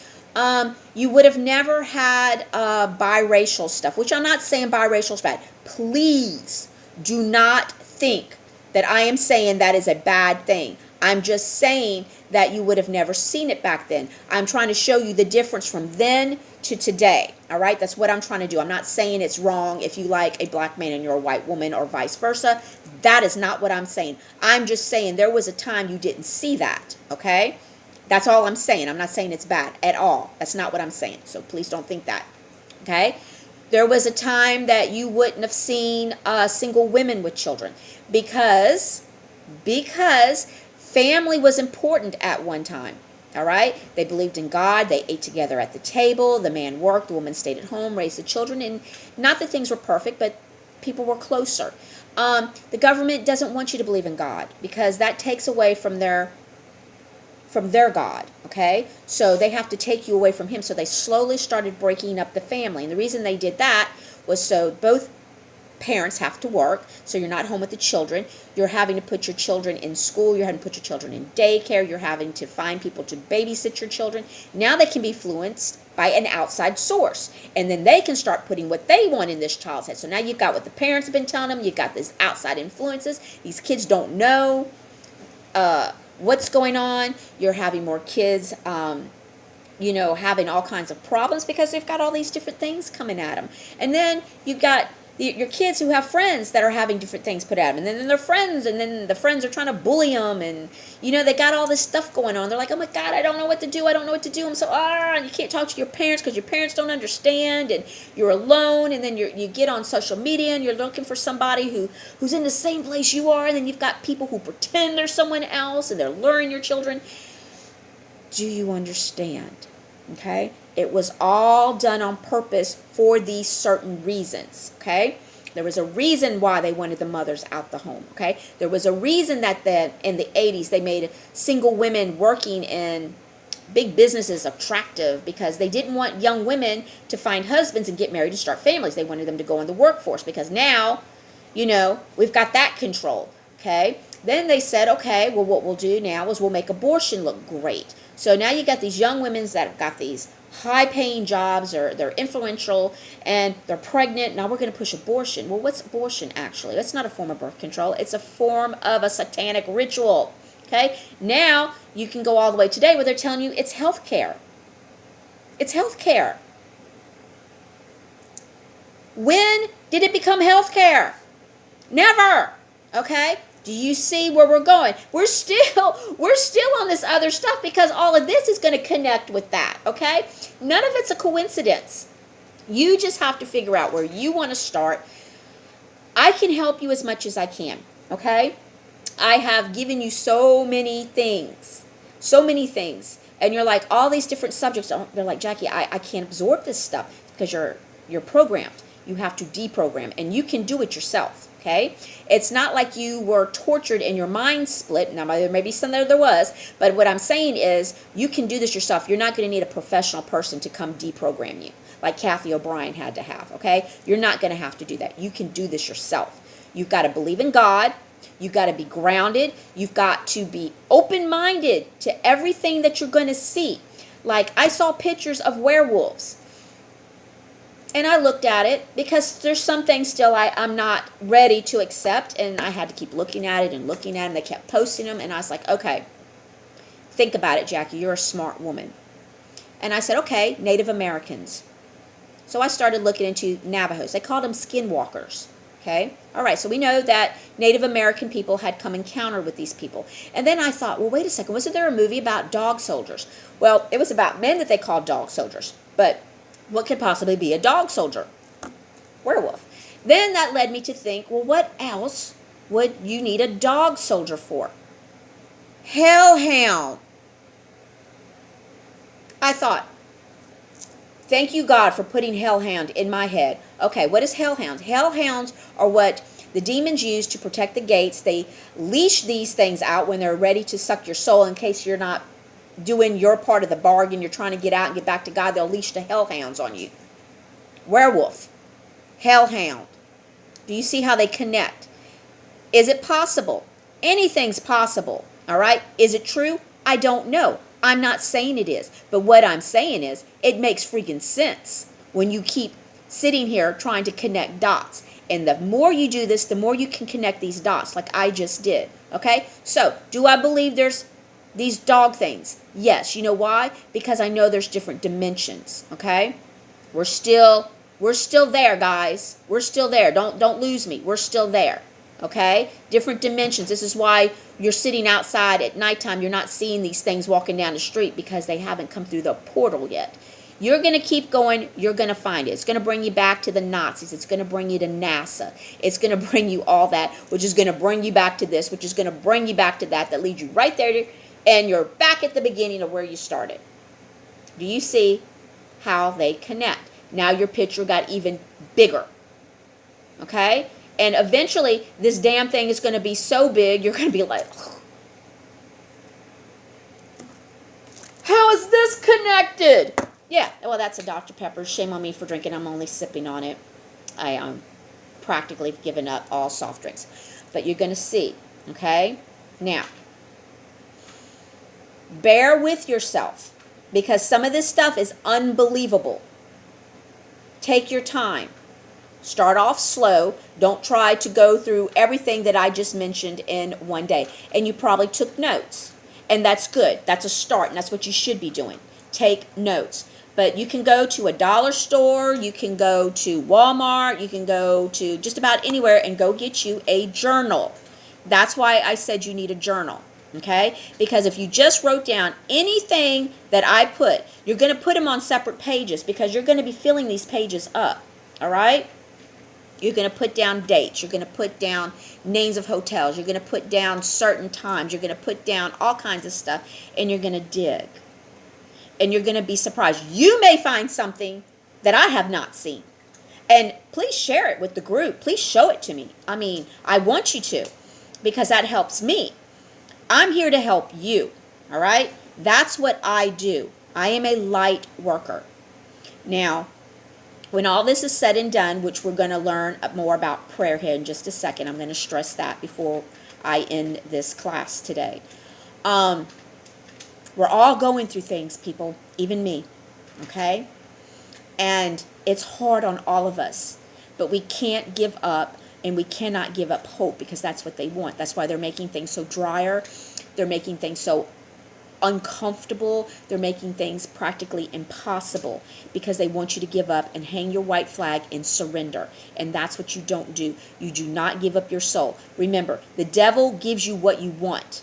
You would have never had biracial stuff, which I'm not saying biracial is bad. Please do not think that I am saying that is a bad thing. I'm just saying that you would have never seen it back then. I'm trying to show you the difference from then to today. All right, that's what I'm trying to do. I'm not saying it's wrong if you like a black man and you're a white woman or vice versa. That is not what I'm saying. I'm just saying there was a time you didn't see that. Okay, that's all I'm saying. I'm not saying it's bad at all. That's not what I'm saying. So please don't think that. Okay, there was a time that you wouldn't have seen single women with children because family was important at one time. All right? They believed in God. They ate together at the table. The man worked. The woman stayed at home, raised the children. And not that things were perfect, but people were closer. The government doesn't want you to believe in God because that takes away from their God, okay? So they have to take you away from him. So they slowly started breaking up the family. And the reason they did that was so both parents have to work, so you're not home with the children. You're having to put your children in school. You're having to put your children in daycare. You're having to find people to babysit your children. Now they can be influenced by an outside source, and then they can start putting what they want in this child's head. So now you've got what the parents have been telling them. You've got these outside influences. These kids don't know what's going on. You're having more kids having all kinds of problems because they've got all these different things coming at them. And then you've got your kids who have friends that are having different things put at them, and then their friends, and then the friends are trying to bully them, and they got all this stuff going on. They're like, oh my God, I don't know what to do. I'm so and you can't talk to your parents because your parents don't understand, and you're alone. And then you get on social media and you're looking for somebody who's in the same place you are, and then you've got people who pretend they're someone else, and they're luring your children. Do you understand? Okay? It was all done on purpose for these certain reasons, okay? There was a reason why they wanted the mothers out the home, okay? There was a reason that in the 80s they made single women working in big businesses attractive because they didn't want young women to find husbands and get married and start families. They wanted them to go in the workforce because now, we've got that control, okay? Then they said, okay, well, what we'll do now is we'll make abortion look great. So now you got these young women that have got these high-paying jobs, or they're influential, and they're pregnant. Now we're going to push abortion. Well, what's abortion actually? That's not a form of birth control. It's a form of a satanic ritual. Okay? Now you can go all the way today where they're telling you it's health care. It's health care. When did it become health care? Never. Okay? Do you see where we're going? We're still on this other stuff because all of this is going to connect with that, okay? None of it's a coincidence. You just have to figure out where you want to start. I can help you as much as I can, okay? I have given you so many things, and you're like, all these different subjects, they're like, Jackie, I can't absorb this stuff because you're programmed. You have to deprogram, and you can do it yourself. Okay? It's not like you were tortured and your mind split. Now, there may be some there was, but what I'm saying is you can do this yourself. You're not going to need a professional person to come deprogram you like Kathy O'Brien had to have, okay? You're not going to have to do that. You can do this yourself. You've got to believe in God. You've got to be grounded. You've got to be open-minded to everything that you're going to see. Like, I saw pictures of werewolves. And I looked at it because there's some things still I'm not ready to accept, and I had to keep looking at it and looking at it, and they kept posting them, and I was like, okay, think about it, Jackie, you're a smart woman. And I said, okay, Native Americans. So I started looking into Navajos. They called them skinwalkers, okay? All right, so we know that Native American people had come encounter with these people. And then I thought, well, wait a second, wasn't there a movie about dog soldiers? Well, it was about men that they called dog soldiers, but what could possibly be a dog soldier? Werewolf. Then that led me to think, well, what else would you need a dog soldier for? Hellhound. I thought, thank you, God, for putting hellhound in my head. Okay, what is hellhound? Hellhounds are what the demons use to protect the gates. They leash these things out when they're ready to suck your soul in case you're not doing your part of the bargain. You're trying to get out and get back to God. They'll leash the hellhounds on you. Werewolf. Hellhound. Do you see how they connect? Is it possible? Anything's possible. All right? Is it true? I don't know. I'm not saying it is. But what I'm saying is it makes freaking sense when you keep sitting here trying to connect dots. And the more you do this, the more you can connect these dots like I just did. Okay? So, do I believe there's these dog things? Yes. You know why? Because I know there's different dimensions. Okay? We're still there, guys. We're still there. Don't lose me. We're still there. Okay? Different dimensions. This is why you're sitting outside at nighttime. You're not seeing these things walking down the street because they haven't come through the portal yet. You're going to keep going. You're going to find it. It's going to bring you back to the Nazis. It's going to bring you to NASA. It's going to bring you all that, which is going to bring you back to this, which is going to bring you back to that leads you right there, and you're back at the beginning of where you started. Do you see how they connect? Now your picture got even bigger. Okay? And eventually, this damn thing is going to be so big, you're going to be like, how is this connected? Yeah, well, that's a Dr. Pepper. Shame on me for drinking. I'm only sipping on it. I practically given up all soft drinks. But you're going to see, okay? Now, bear with yourself because some of this stuff is unbelievable. Take your time. Start off slow. Don't try to go through everything that I just mentioned in one day. And you probably took notes. And that's good. That's a start. And that's what you should be doing. Take notes. But you can go to a dollar store. You can go to Walmart. You can go to just about anywhere and go get you a journal. That's why I said you need a journal. Okay? Because if you just wrote down anything that I put, you're going to put them on separate pages because you're going to be filling these pages up. All right? You're going to put down dates. You're going to put down names of hotels. You're going to put down certain times. You're going to put down all kinds of stuff. And you're going to dig. And you're going to be surprised. You may find something that I have not seen. And please share it with the group. Please show it to me. I mean, I want you to. Because that helps me. I'm here to help you. All right? That's what I do. I am a light worker. Now, when all this is said and done, which we're going to learn more about prayer here in just a second. I'm going to stress that before I end this class today. We're all going through things, people, even me, okay? And it's hard on all of us. But we can't give up, and we cannot give up hope because that's what they want. That's why they're making things so drier. They're making things so uncomfortable. They're making things practically impossible because they want you to give up and hang your white flag and surrender. And that's what you don't do. You do not give up your soul. Remember, the devil gives you what you want.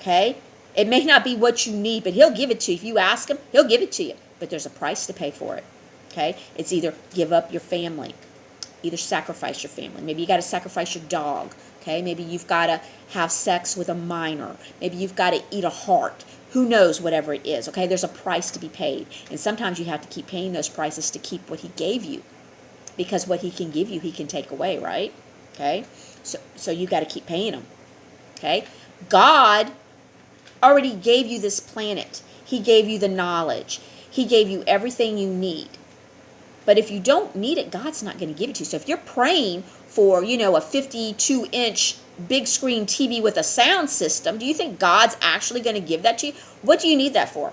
Okay? It may not be what you need, but he'll give it to you. If you ask him, he'll give it to you. But there's a price to pay for it. Okay? It's either give up your family, either sacrifice your family. Maybe you got to sacrifice your dog. Okay, maybe you've got to have sex with a minor. Maybe you've got to eat a heart. Who knows, whatever it is. Okay, there's a price to be paid. And sometimes you have to keep paying those prices to keep what he gave you. Because what he can give you, he can take away, right? Okay, so you got to keep paying him. Okay, God already gave you this planet. He gave you the knowledge. He gave you everything you need. But if you don't need it, God's not going to give it to you. So if you're praying for, a 52-inch big screen TV with a sound system, do you think God's actually going to give that to you? What do you need that for?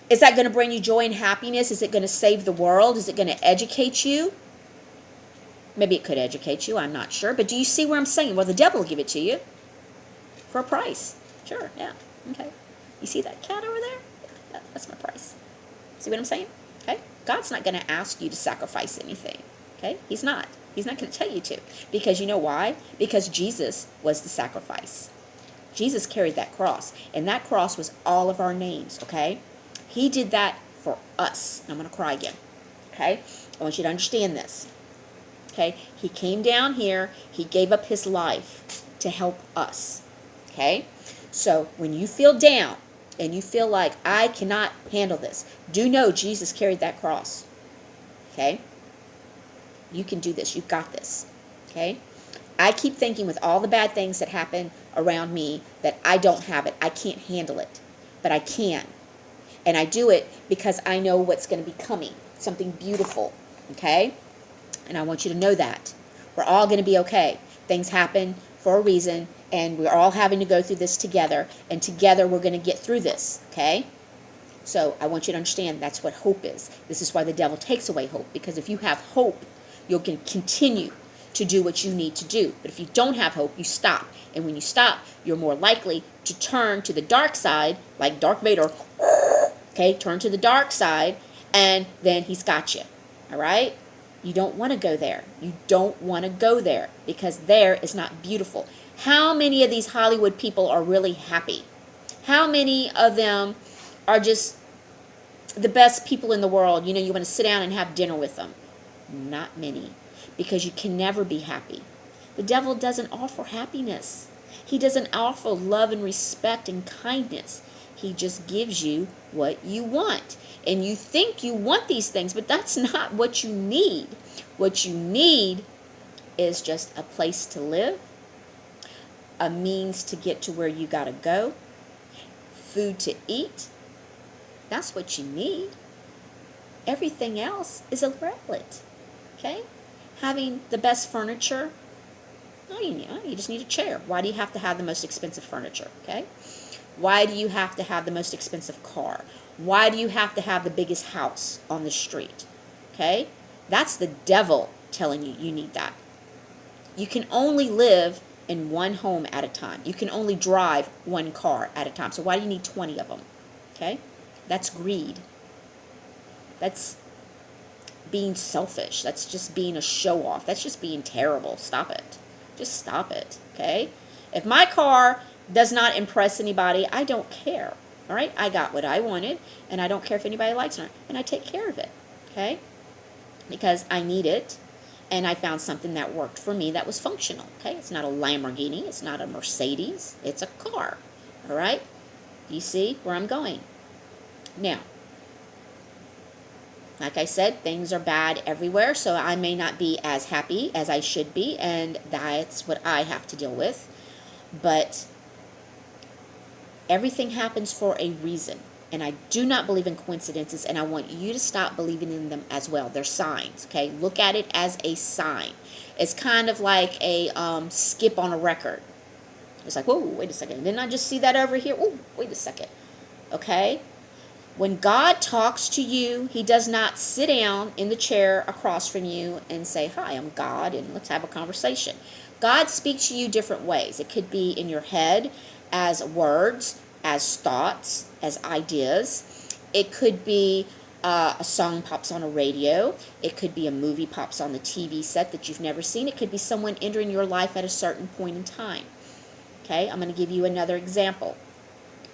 Is that going to bring you joy and happiness? Is it going to save the world? Is it going to educate you? Maybe it could educate you. I'm not sure. But do you see where I'm saying? Well, the devil will give it to you for a price. Sure, yeah. Okay. You see that cat over there? Yeah, that's my price. See what I'm saying? Okay? God's not going to ask you to sacrifice anything. Okay? He's not. He's not going to tell you to. Because you know why? Because Jesus was the sacrifice. Jesus carried that cross. And that cross was all of our names. Okay? He did that for us. I'm going to cry again. Okay? I want you to understand this. Okay? He came down here. He gave up his life to help us. Okay? So when you feel down, and you feel like, I cannot handle this, do know Jesus carried that cross. Okay? You can do this. You've got this. Okay? I keep thinking with all the bad things that happen around me that I don't have it. I can't handle it. But I can. And I do it because I know what's going to be coming. Something beautiful. Okay? And I want you to know that. We're all going to be okay. Things happen for a reason. And we're all having to go through this together, and together we're going to get through this, okay? So I want you to understand that's what hope is. This is why the devil takes away hope, because if you have hope, you'll continue to do what you need to do. But if you don't have hope, you stop. And when you stop, you're more likely to turn to the dark side, like Darth Vader, okay? Turn to the dark side, and then he's got you, all right? You don't want to go there. You don't want to go there, because there is not beautiful. How many of these Hollywood people are really happy? How many of them are just the best people in the world? You know, you want to sit down and have dinner with them. Not many, because you can never be happy. The devil doesn't offer happiness. He doesn't offer love and respect and kindness. He just gives you what you want. And you think you want these things, but that's not what you need. What you need is just a place to live, a means to get to where you got to go, food to eat. That's what you need. Everything else is irrelevant, okay? Having the best furniture, no, you just need a chair. Why do you have to have the most expensive furniture, okay? Why do you have to have the most expensive car? Why do you have to have the biggest house on the street, okay? That's the devil telling you you need that. You can only live in one home at a time. You can only drive one car at a time. So why do you need 20 of them? Okay? That's greed. That's being selfish. That's just being a show-off. That's just being terrible. Stop it. Just stop it. Okay? If my car does not impress anybody, I don't care. All right? I got what I wanted, and I don't care if anybody likes it or not. And I take care of it. Okay? Because I need it. And I found something that worked for me that was functional, okay? It's not a Lamborghini. It's not a Mercedes. It's a car, all right? You see where I'm going? Now, like I said, things are bad everywhere, so I may not be as happy as I should be, and that's what I have to deal with. But everything happens for a reason. And I do not believe in coincidences, and I want you to stop believing in them as well. They're signs, okay? Look at it as a sign. It's kind of like a skip on a record. It's like, whoa, wait a second. Didn't I just see that over here? Oh, wait a second. Okay? When God talks to you, he does not sit down in the chair across from you and say, hi, I'm God, and let's have a conversation. God speaks to you different ways. It could be in your head as words, as thoughts, as ideas. It could be a song pops on a radio. It could be a movie pops on the TV set that you've never seen. It could be someone entering your life at a certain point in time. Okay, I'm going to give you another example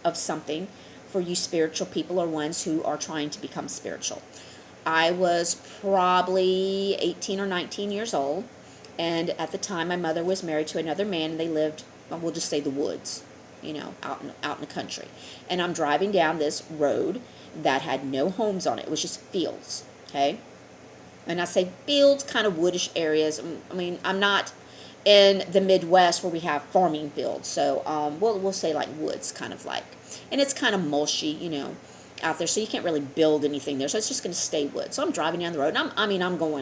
of something for you spiritual people or ones who are trying to become spiritual. I was probably 18 or 19 years old, and at the time my mother was married to another man, and they lived, we'll just say the woods, you know, out in the country. And I'm driving down this road that had no homes on it. It was just fields, okay? And I say fields, kind of woodish areas. I mean, I'm not in the Midwest where we have farming fields, so we'll say like woods, kind of like. And it's kind of mulchy, you know, out there, so you can't really build anything there, so it's just going to stay wood. So I'm driving down the road, and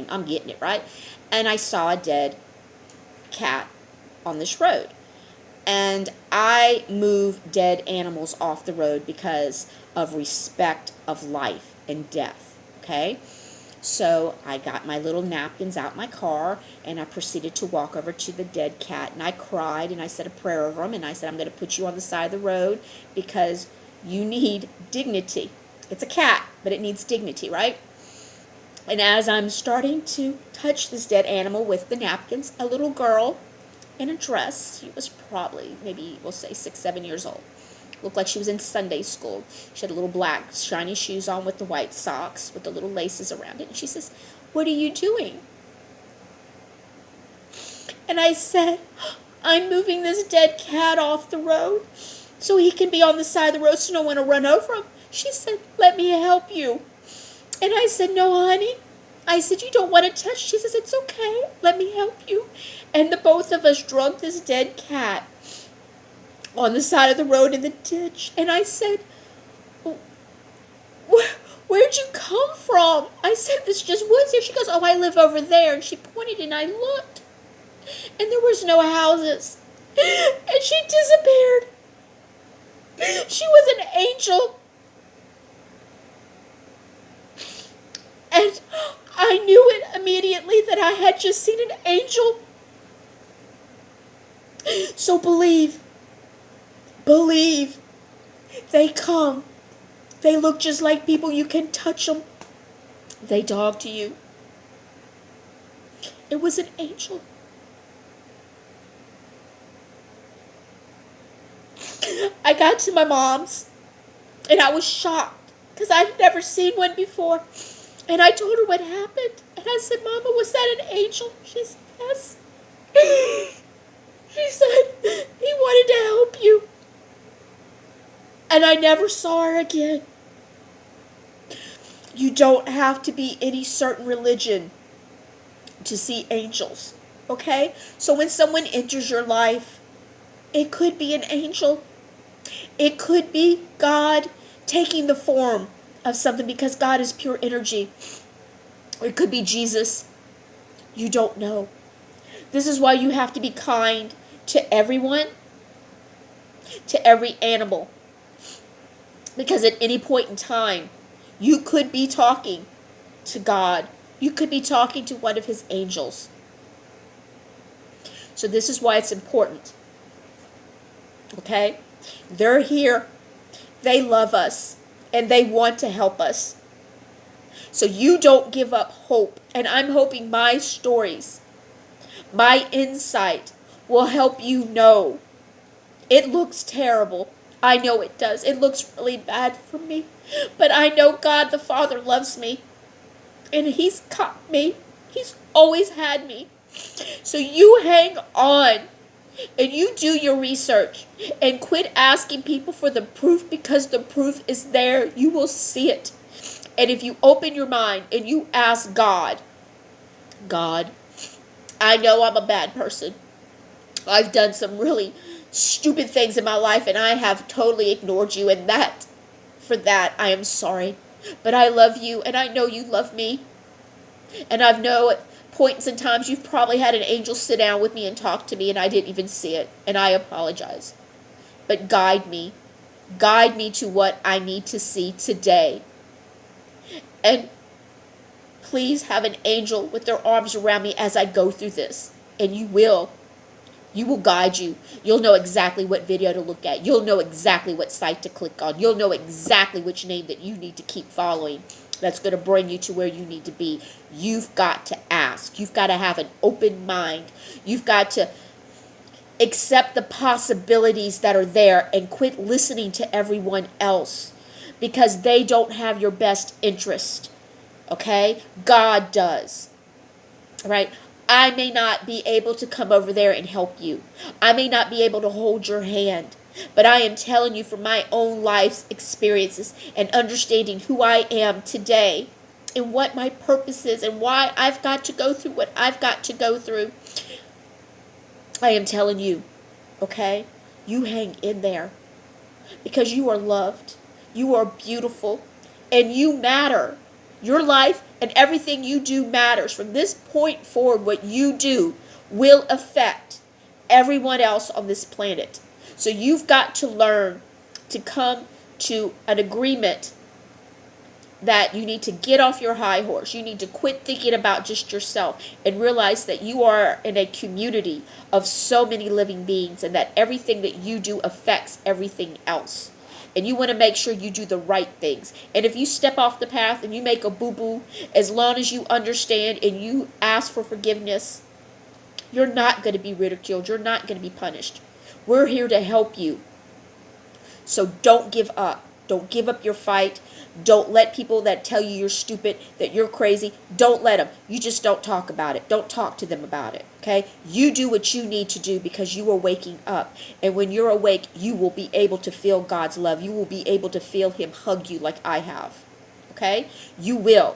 I'm getting it, right? And I saw a dead cat on this road. And I move dead animals off the road because of respect of life and death, okay? So I got my little napkins out my car, and I proceeded to walk over to the dead cat, and I cried, and I said a prayer over him, and I said, I'm going to put you on the side of the road because you need dignity. It's a cat, but it needs dignity, right? And as I'm starting to touch this dead animal with the napkins, a little girl in a dress, she was probably, maybe we'll say 6, 7 years old, looked like she was in Sunday school. She had little black shiny shoes on with the white socks with the little laces around it. And she says, what are you doing? And I said, I'm moving this dead cat off the road so he can be on the side of the road so no one will run over him. She said, let me help you. And I said, no, honey. I said, you don't want to touch? She says, it's okay. Let me help you. And the both of us drug this dead cat on the side of the road in the ditch. And I said, where'd you come from? I said, this just woods here. She goes, I live over there. And she pointed, and I looked. And there was no houses. And she disappeared. She was an angel. And I knew it immediately that I had just seen an angel. So believe. Believe. They come. They look just like people. You can touch them. They talk to you. It was an angel. I got to my mom's and I was shocked because I'd never seen one before. And I told her what happened. And I said, Mama, was that an angel? She said, yes. She said, he wanted to help you. And I never saw her again. You don't have to be any certain religion to see angels. Okay? So when someone enters your life, it could be an angel. It could be God taking the form of something because God is pure energy. Or it could be Jesus. You don't know. This is why you have to be kind to everyone, to every animal. Because at any point in time, you could be talking to God. You could be talking to one of his angels. So this is why it's important. Okay? They're here. They love us. And they want to help us. So you don't give up hope. And I'm hoping my stories, my insight will help you know. It looks terrible. I know it does. It looks really bad for me. But I know God the Father loves me. And he's got me. He's always had me. So you hang on. And you do your research. And quit asking people for the proof because the proof is there. You will see it. And if you open your mind and you ask God, God, I know I'm a bad person. I've done some really stupid things in my life and I have totally ignored you, and for that I am sorry. But I love you and I know you love me. And I know at points and times you've probably had an angel sit down with me and talk to me and I didn't even see it, and I apologize. But guide me. Guide me to what I need to see today. And please have an angel with their arms around me as I go through this. And you will. You will guide you. You'll know exactly what video to look at. You'll know exactly what site to click on. You'll know exactly which name that you need to keep following. That's going to bring you to where you need to be. You've got to ask. You've got to have an open mind. You've got to accept the possibilities that are there and quit listening to everyone else because they don't have your best interest. Okay? God does. Right? I may not be able to come over there and help you. I may not be able to hold your hand. But I am telling you from my own life's experiences and understanding who I am today and what my purpose is and why I've got to go through what I've got to go through. I am telling you, okay? You hang in there because you are loved. You are beautiful and you matter. Your life and everything you do matters. From this point forward, what you do will affect everyone else on this planet. So you've got to learn to come to an agreement that you need to get off your high horse. You need to quit thinking about just yourself and realize that you are in a community of so many living beings and that everything that you do affects everything else. And you want to make sure you do the right things. And if you step off the path and you make a boo-boo, as long as you understand and you ask for forgiveness, you're not going to be ridiculed. You're not going to be punished. We're here to help you. So don't give up. Don't give up your fight. Don't let people that tell you you're stupid, that you're crazy, don't let them. You just don't talk about it. Don't talk to them about it, okay? You do what you need to do because you are waking up. And when you're awake, you will be able to feel God's love. You will be able to feel him hug you like I have, okay? You will.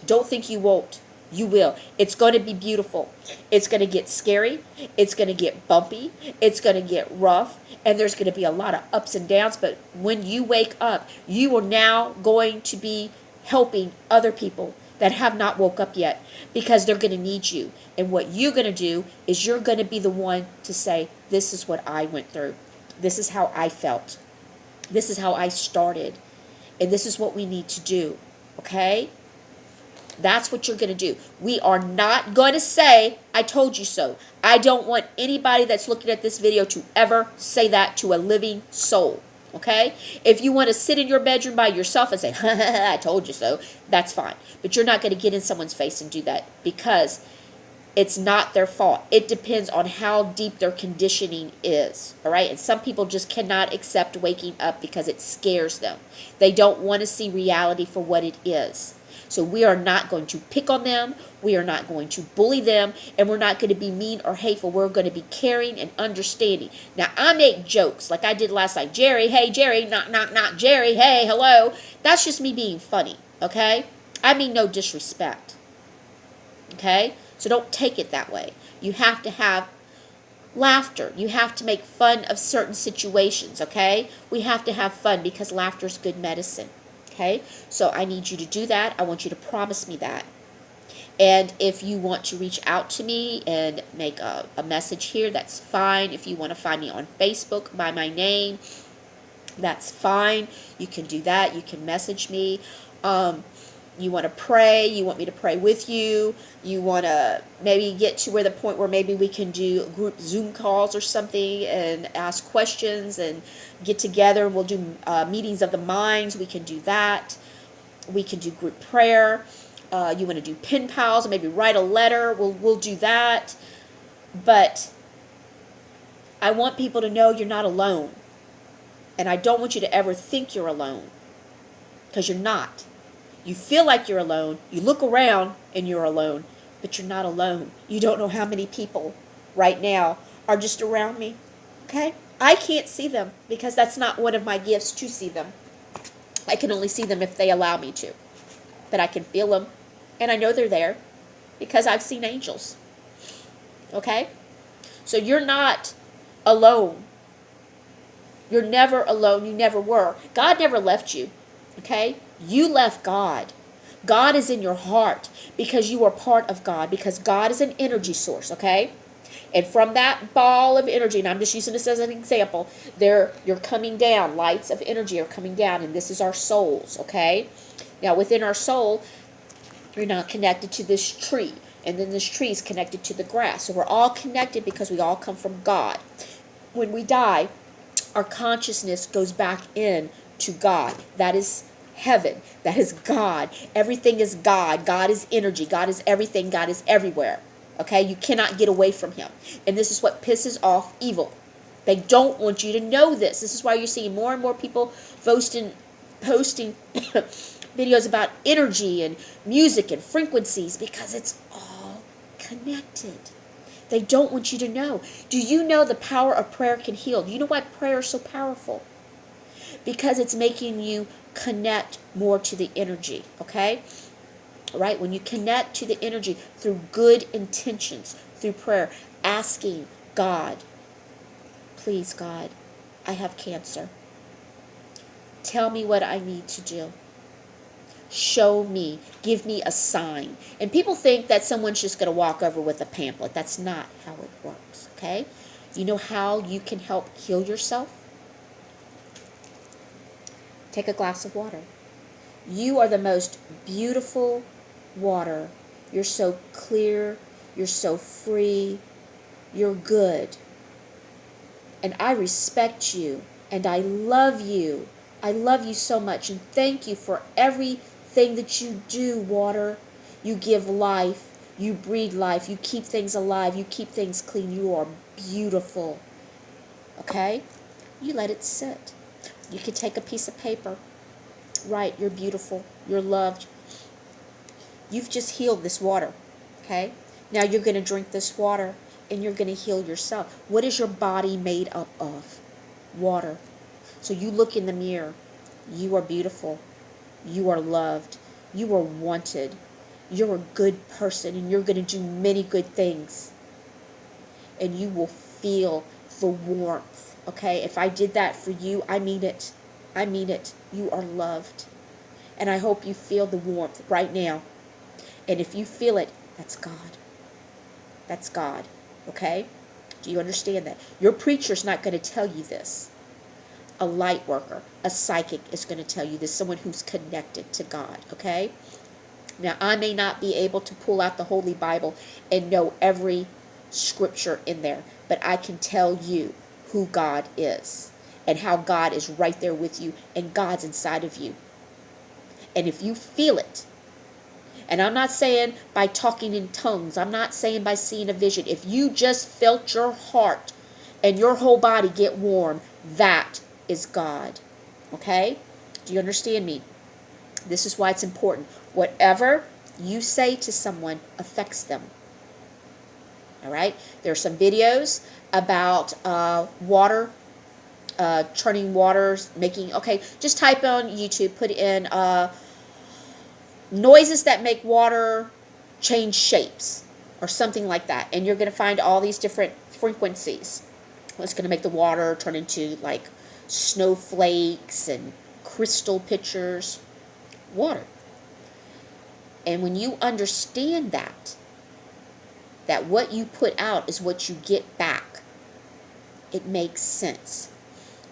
Don't think you won't. You will. It's going to be beautiful. It's going to get scary. It's going to get bumpy. It's going to get rough. And there's going to be a lot of ups and downs. But when you wake up, you are now going to be helping other people that have not woke up yet, because they're going to need you. And what you're going to do is you're going to be the one to say, this is what I went through. This is how I felt. This is how I started. And this is what we need to do. Okay? That's what you're going to do. We are not going to say, I told you so. I don't want anybody that's looking at this video to ever say that to a living soul. Okay? If you want to sit in your bedroom by yourself and say, I told you so, that's fine. But you're not going to get in someone's face and do that, because it's not their fault. It depends on how deep their conditioning is. All right? And some people just cannot accept waking up because it scares them. They don't want to see reality for what it is. So we are not going to pick on them. We are not going to bully them. And we're not going to be mean or hateful. We're going to be caring and understanding. Now, I make jokes like I did last night. Jerry, hey, Jerry, knock, knock, knock, Jerry, hey, hello. That's just me being funny, okay? I mean no disrespect, okay? So don't take it that way. You have to have laughter. You have to make fun of certain situations, okay? We have to have fun because laughter is good medicine. Okay, so I need you to do that. I want you to promise me that. And if you want to reach out to me and make a message here, that's fine. If you want to find me on Facebook by my name, that's fine. You can do that. You can message me. You want to pray. You want me to pray with you. You want to maybe get to where the point where maybe we can do group Zoom calls or something and ask questions and get together. We'll do meetings of the minds. We can do that. We can do group prayer. You want to do pen pals or maybe write a letter. We'll do that. But I want people to know you're not alone. And I don't want you to ever think you're alone, because you're not. You feel like you're alone. You look around and you're alone, but you're not alone. You don't know how many people right now are just around me. Okay? I can't see them because that's not one of my gifts to see them. I can only see them if they allow me to. But I can feel them, and I know they're there because I've seen angels. Okay? So you're not alone. You're never alone. You never were. God never left you. Okay? You left God. God is in your heart because you are part of God, because God is an energy source, okay? And from that ball of energy, and I'm just using this as an example, you're coming down. Lights of energy are coming down, and this is our souls, okay? Now, within our soul, you're now connected to this tree, and then this tree is connected to the grass. So we're all connected because we all come from God. When we die, our consciousness goes back in to God. That is heaven. That is God. Everything is God. God is energy. God is everything. God is everywhere. Okay? You cannot get away from him. And this is what pisses off evil. They don't want you to know this. This is why you're seeing more and more people posting videos about energy and music and frequencies, because it's all connected. They don't want you to know. Do you know the power of prayer can heal? Do you know why prayer is so powerful? Because it's making you connect more to the energy, okay? Right? When you connect to the energy through good intentions, through prayer, asking God, please, God, I have cancer. Tell me what I need to do. Show me. Give me a sign. And people think that someone's just going to walk over with a pamphlet. That's not how it works, okay? You know how you can help heal yourself? Take a glass of water. You are the most beautiful water. You're so clear. You're so free. You're good. And I respect you. And I love you. I love you so much. And thank you for everything that you do, water. You give life. You breathe life. You keep things alive. You keep things clean. You are beautiful. Okay? You let it sit. You can take a piece of paper. Right, you're beautiful. You're loved. You've just healed this water. Okay? Now you're going to drink this water and you're going to heal yourself. What is your body made up of? Water. So you look in the mirror. You are beautiful. You are loved. You are wanted. You're a good person, and you're going to do many good things. And you will feel the warmth. Okay? If I did that for you, I mean it. I mean it. You are loved. And I hope you feel the warmth right now. And if you feel it, that's God. That's God. Okay? Do you understand that? Your preacher's not going to tell you this. A light worker, a psychic is going to tell you this, someone who's connected to God. Okay? Now, I may not be able to pull out the Holy Bible and know every scripture in there, but I can tell you who God is and how God is right there with you and God's inside of you. And if you feel it, and I'm not saying by talking in tongues, I'm not saying by seeing a vision. If you just felt your heart and your whole body get warm, that is God. Okay? Do you understand me? This is why it's important. Whatever you say to someone affects them. All right? There are some videos about water, turning waters, making, okay, just type on YouTube, put in noises that make water change shapes or something like that. And you're going to find all these different frequencies. It's going to make the water turn into like snowflakes and crystal pictures. Water. And when you understand that what you put out is what you get back, it makes sense.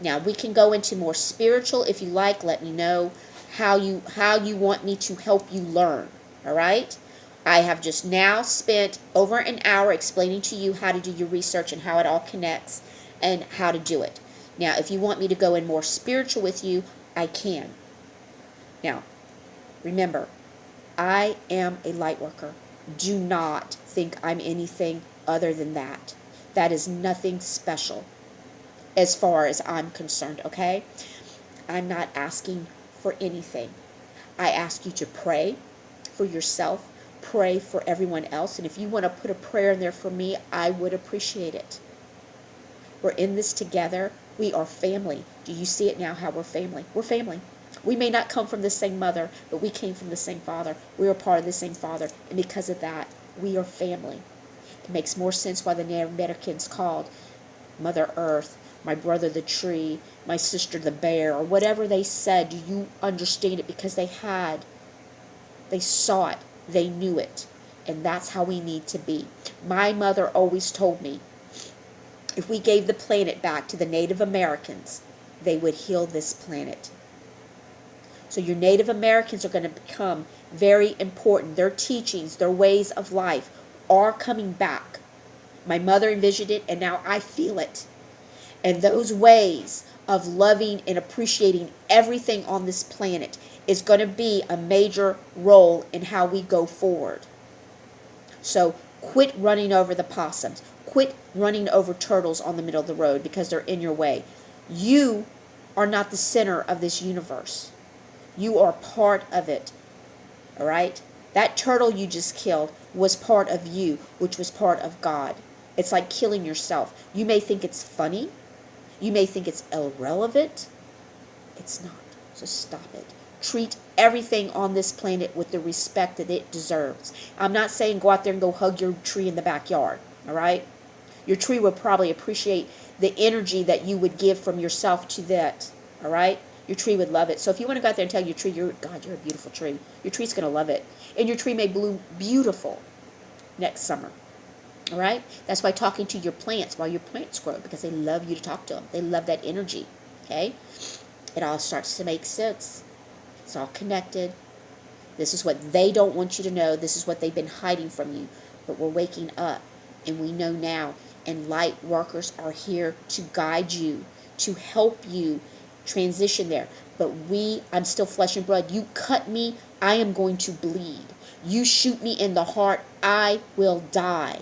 Now we can go into more spiritual if you like. Let me know how you want me to help you learn. All right? I have just now spent over an hour explaining to you how to do your research and how it all connects and how to do it. Now, if you want me to go in more spiritual with you, I can. Now, remember, I am a light worker. Do not think I'm anything other than that. That is nothing special as far as I'm concerned, okay? I'm not asking for anything. I ask you to pray for yourself, pray for everyone else, and if you want to put a prayer in there for me, I would appreciate it. We're in this together. We are family. Do you see it now, how we're family? We're family. We may not come from the same mother, but we came from the same father. We are part of the same father, and because of that, we are family. It makes more sense why the Native Americans called Mother Earth, my brother the tree, my sister the bear, or whatever they said. Do you understand it? Because they saw it, they knew it, and that's how we need to be. My mother always told me, if we gave the planet back to the Native Americans, they would heal this planet. So your Native Americans are going to become very important. Their teachings, their ways of life are coming back. My mother envisioned it, and now I feel it. And those ways of loving and appreciating everything on this planet is going to be a major role in how we go forward. So quit running over the possums. Quit running over turtles on the middle of the road because they're in your way. You are not the center of this universe. You are part of it. All right? That turtle you just killed was part of you, which was part of God. It's like killing yourself. You may think it's funny. You may think it's irrelevant. It's not. So stop it. Treat everything on this planet with the respect that it deserves. I'm not saying go out there and go hug your tree in the backyard. All right? Your tree would probably appreciate the energy that you would give from yourself to that. All right? Your tree would love it. So if you want to go out there and tell your tree, God, you're a beautiful tree. Your tree's going to love it. And your tree may bloom beautiful next summer. All right? That's why talking to your plants while your plants grow, because they love you to talk to them. They love that energy. Okay? It all starts to make sense. It's all connected. This is what they don't want you to know. This is what they've been hiding from you. But we're waking up, and we know now. And light workers are here to guide you, to help you transition there. But I'm still flesh and blood. You cut me, I am going to bleed. You shoot me in the heart, I will die.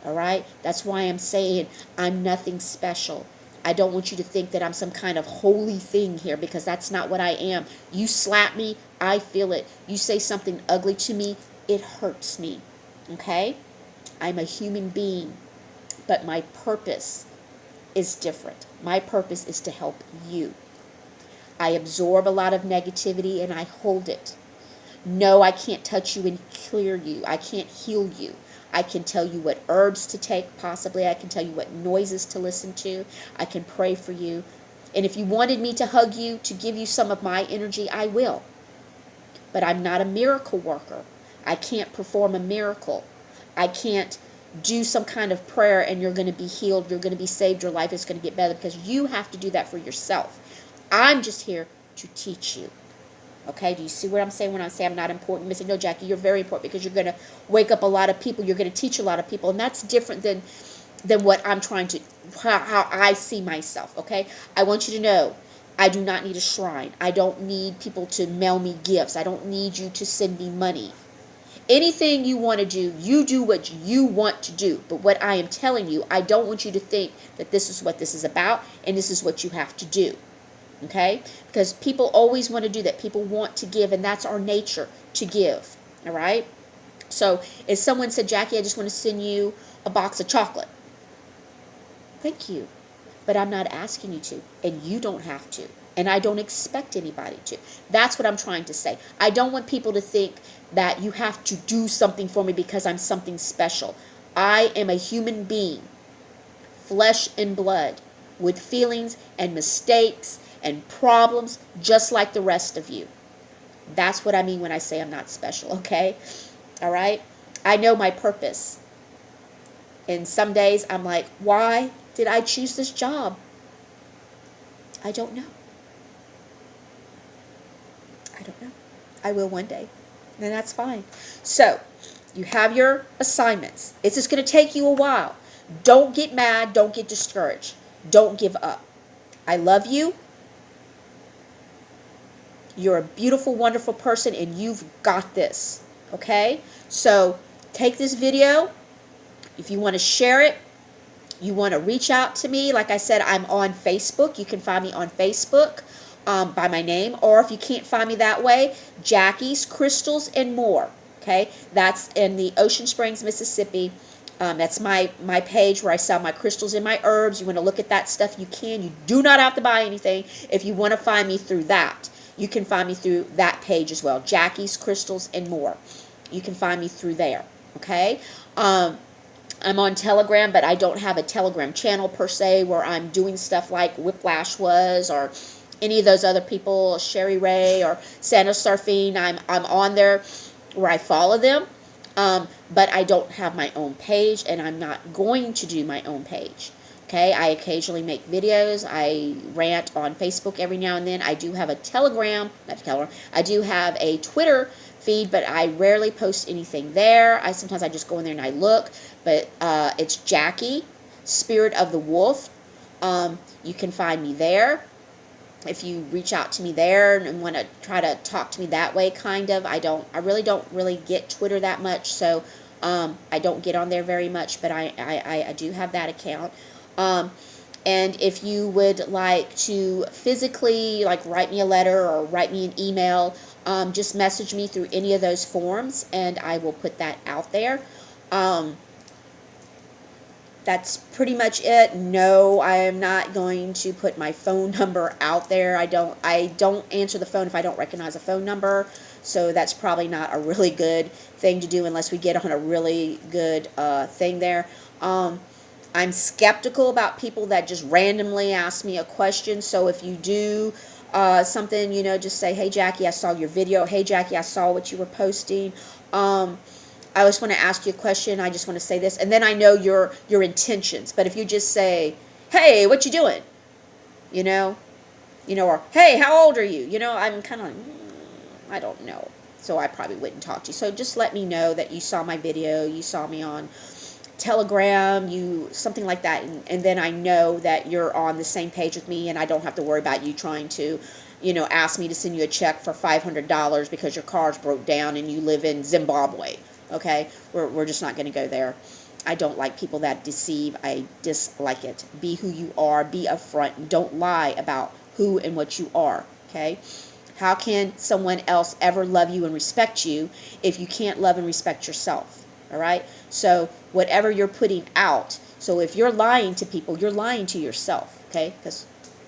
All right? That's why I'm saying I'm nothing special. I don't want you to think that I'm some kind of holy thing here, because that's not what I am. You slap me, I feel it. You say something ugly to me, it hurts me. Okay? I'm a human being, but my purpose is different. My purpose is to help you. I absorb a lot of negativity and I hold it. No, I can't touch you and clear you. I can't heal you. I can tell you what herbs to take, possibly. I can tell you what noises to listen to. I can pray for you. And if you wanted me to hug you, to give you some of my energy, I will. But I'm not a miracle worker. I can't perform a miracle. I can't do some kind of prayer and you're going to be healed, you're going to be saved, your life is going to get better, because you have to do that for yourself. I'm just here to teach you. Okay, do you see what I'm saying when I say I'm not important? You say, no, Jackie, you're very important, because you're going to wake up a lot of people, you're going to teach a lot of people, and that's different than what I'm trying to, how I see myself, okay? I want you to know, I do not need a shrine. I don't need people to mail me gifts. I don't need you to send me money. Anything you want to do, you do what you want to do. But what I am telling you, I don't want you to think that this is what this is about and this is what you have to do. Okay? Because people always want to do that. People want to give, and that's our nature, to give. All right? So if someone said, Jackie, I just want to send you a box of chocolate. Thank you. But I'm not asking you to, and you don't have to. And I don't expect anybody to. That's what I'm trying to say. I don't want people to think that you have to do something for me because I'm something special. I am a human being, flesh and blood, with feelings and mistakes and problems just like the rest of you. That's what I mean when I say I'm not special, okay? All right? I know my purpose. And some days I'm like, why did I choose this job? I don't know. I don't know. I will one day. And that's fine. So, you have your assignments. It's just going to take you a while. Don't get mad. Don't get discouraged. Don't give up. I love you. You're a beautiful, wonderful person, and you've got this. Okay? So, take this video. If you want to share it, you want to reach out to me. Like I said, I'm on Facebook. You can find me on Facebook. By my name, or if you can't find me that way, Jackie's Crystals and More. Okay, that's in the Ocean Springs, Mississippi. That's my page where I sell my crystals and my herbs. You want to look at that stuff, you can. You do not have to buy anything. If you want to find me through that, you can find me through that page as well. Jackie's Crystals and More. You can find me through there. Okay. I'm on Telegram, but I don't have a Telegram channel per se where I'm doing stuff like Whiplash was, or any of those other people, Sherry Ray or Santa Surfing. I'm on there where I follow them, but I don't have my own page, and I'm not going to do my own page. Okay, I occasionally make videos. I rant on Facebook every now and then. I do have a Telegram, not Telegram. I do have a Twitter feed, but I rarely post anything there. Sometimes I just go in there and I look, but it's Jackie, Spirit of the Wolf. You can find me there. If you reach out to me there and want to try to talk to me that way, kind of. I really don't get Twitter that much, so I don't get on there very much, but I do have that account. And if you would like to physically, like, write me a letter or write me an email, just message me through any of those forms, and I will put that out there. That's pretty much it. No, I am not going to put my phone number out there. I don't answer the phone if I don't recognize a phone number. So that's probably not a really good thing to do unless we get on a really good thing there. I'm skeptical about people that just randomly ask me a question. So if you do something, just say, hey, Jackie, I saw your video. Hey, Jackie, I saw what you were posting. I just want to ask you a question. I just want to say this. And then I know your intentions. But if you just say, hey, what you doing? Or, hey, how old are you? I'm kind of like, I don't know. So I probably wouldn't talk to you. So just let me know that you saw my video. You saw me on Telegram, something like that. And then I know that you're on the same page with me, and I don't have to worry about you trying to, ask me to send you a check for $500 because your car's broke down and you live in Zimbabwe. Okay, we're just not going to go there. I don't like people that deceive. I dislike it. Be who you are. Be upfront. Don't lie about who and what you are. Okay, how can someone else ever love you and respect you if you can't love and respect yourself? All right, so whatever you're putting out. So if you're lying to people, you're lying to yourself. Okay, because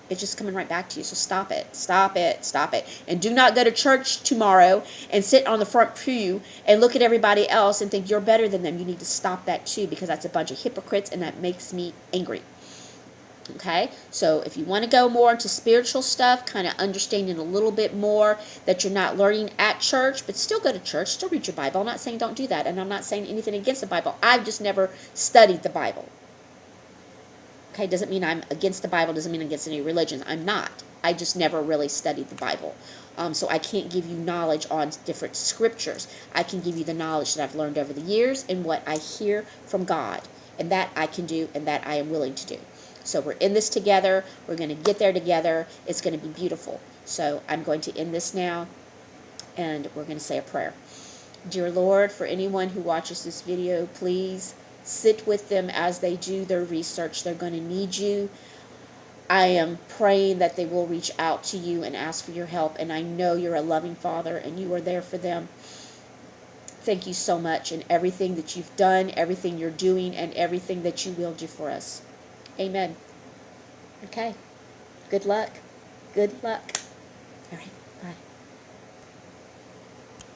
it's just coming right back to you. So stop it. Stop it. Stop it. And do not go to church tomorrow and sit on the front pew and look at everybody else and think you're better than them. You need to stop that too, because that's a bunch of hypocrites, and that makes me angry. Okay, so if you want to go more into spiritual stuff, kind of understanding a little bit more that you're not learning at church, but still go to church, still read your Bible. I'm not saying don't do that, and I'm not saying anything against the Bible. I've just never studied the Bible. Okay, doesn't mean I'm against the Bible, doesn't mean I'm against any religions. I'm not. I just never really studied the Bible. So I can't give you knowledge on different scriptures. I can give you the knowledge that I've learned over the years and what I hear from God. And that I can do and that I am willing to do. So we're in this together. We're going to get there together. It's going to be beautiful. So I'm going to end this now, and we're going to say a prayer. Dear Lord, for anyone who watches this video, please sit with them as they do their research. They're going to need you. I am praying that they will reach out to you and ask for your help, and I know you're a loving Father, and you are there for them. Thank you so much, and everything that you've done, everything you're doing, and everything that you will do for us. Amen. Okay. Good luck. Good luck. All right.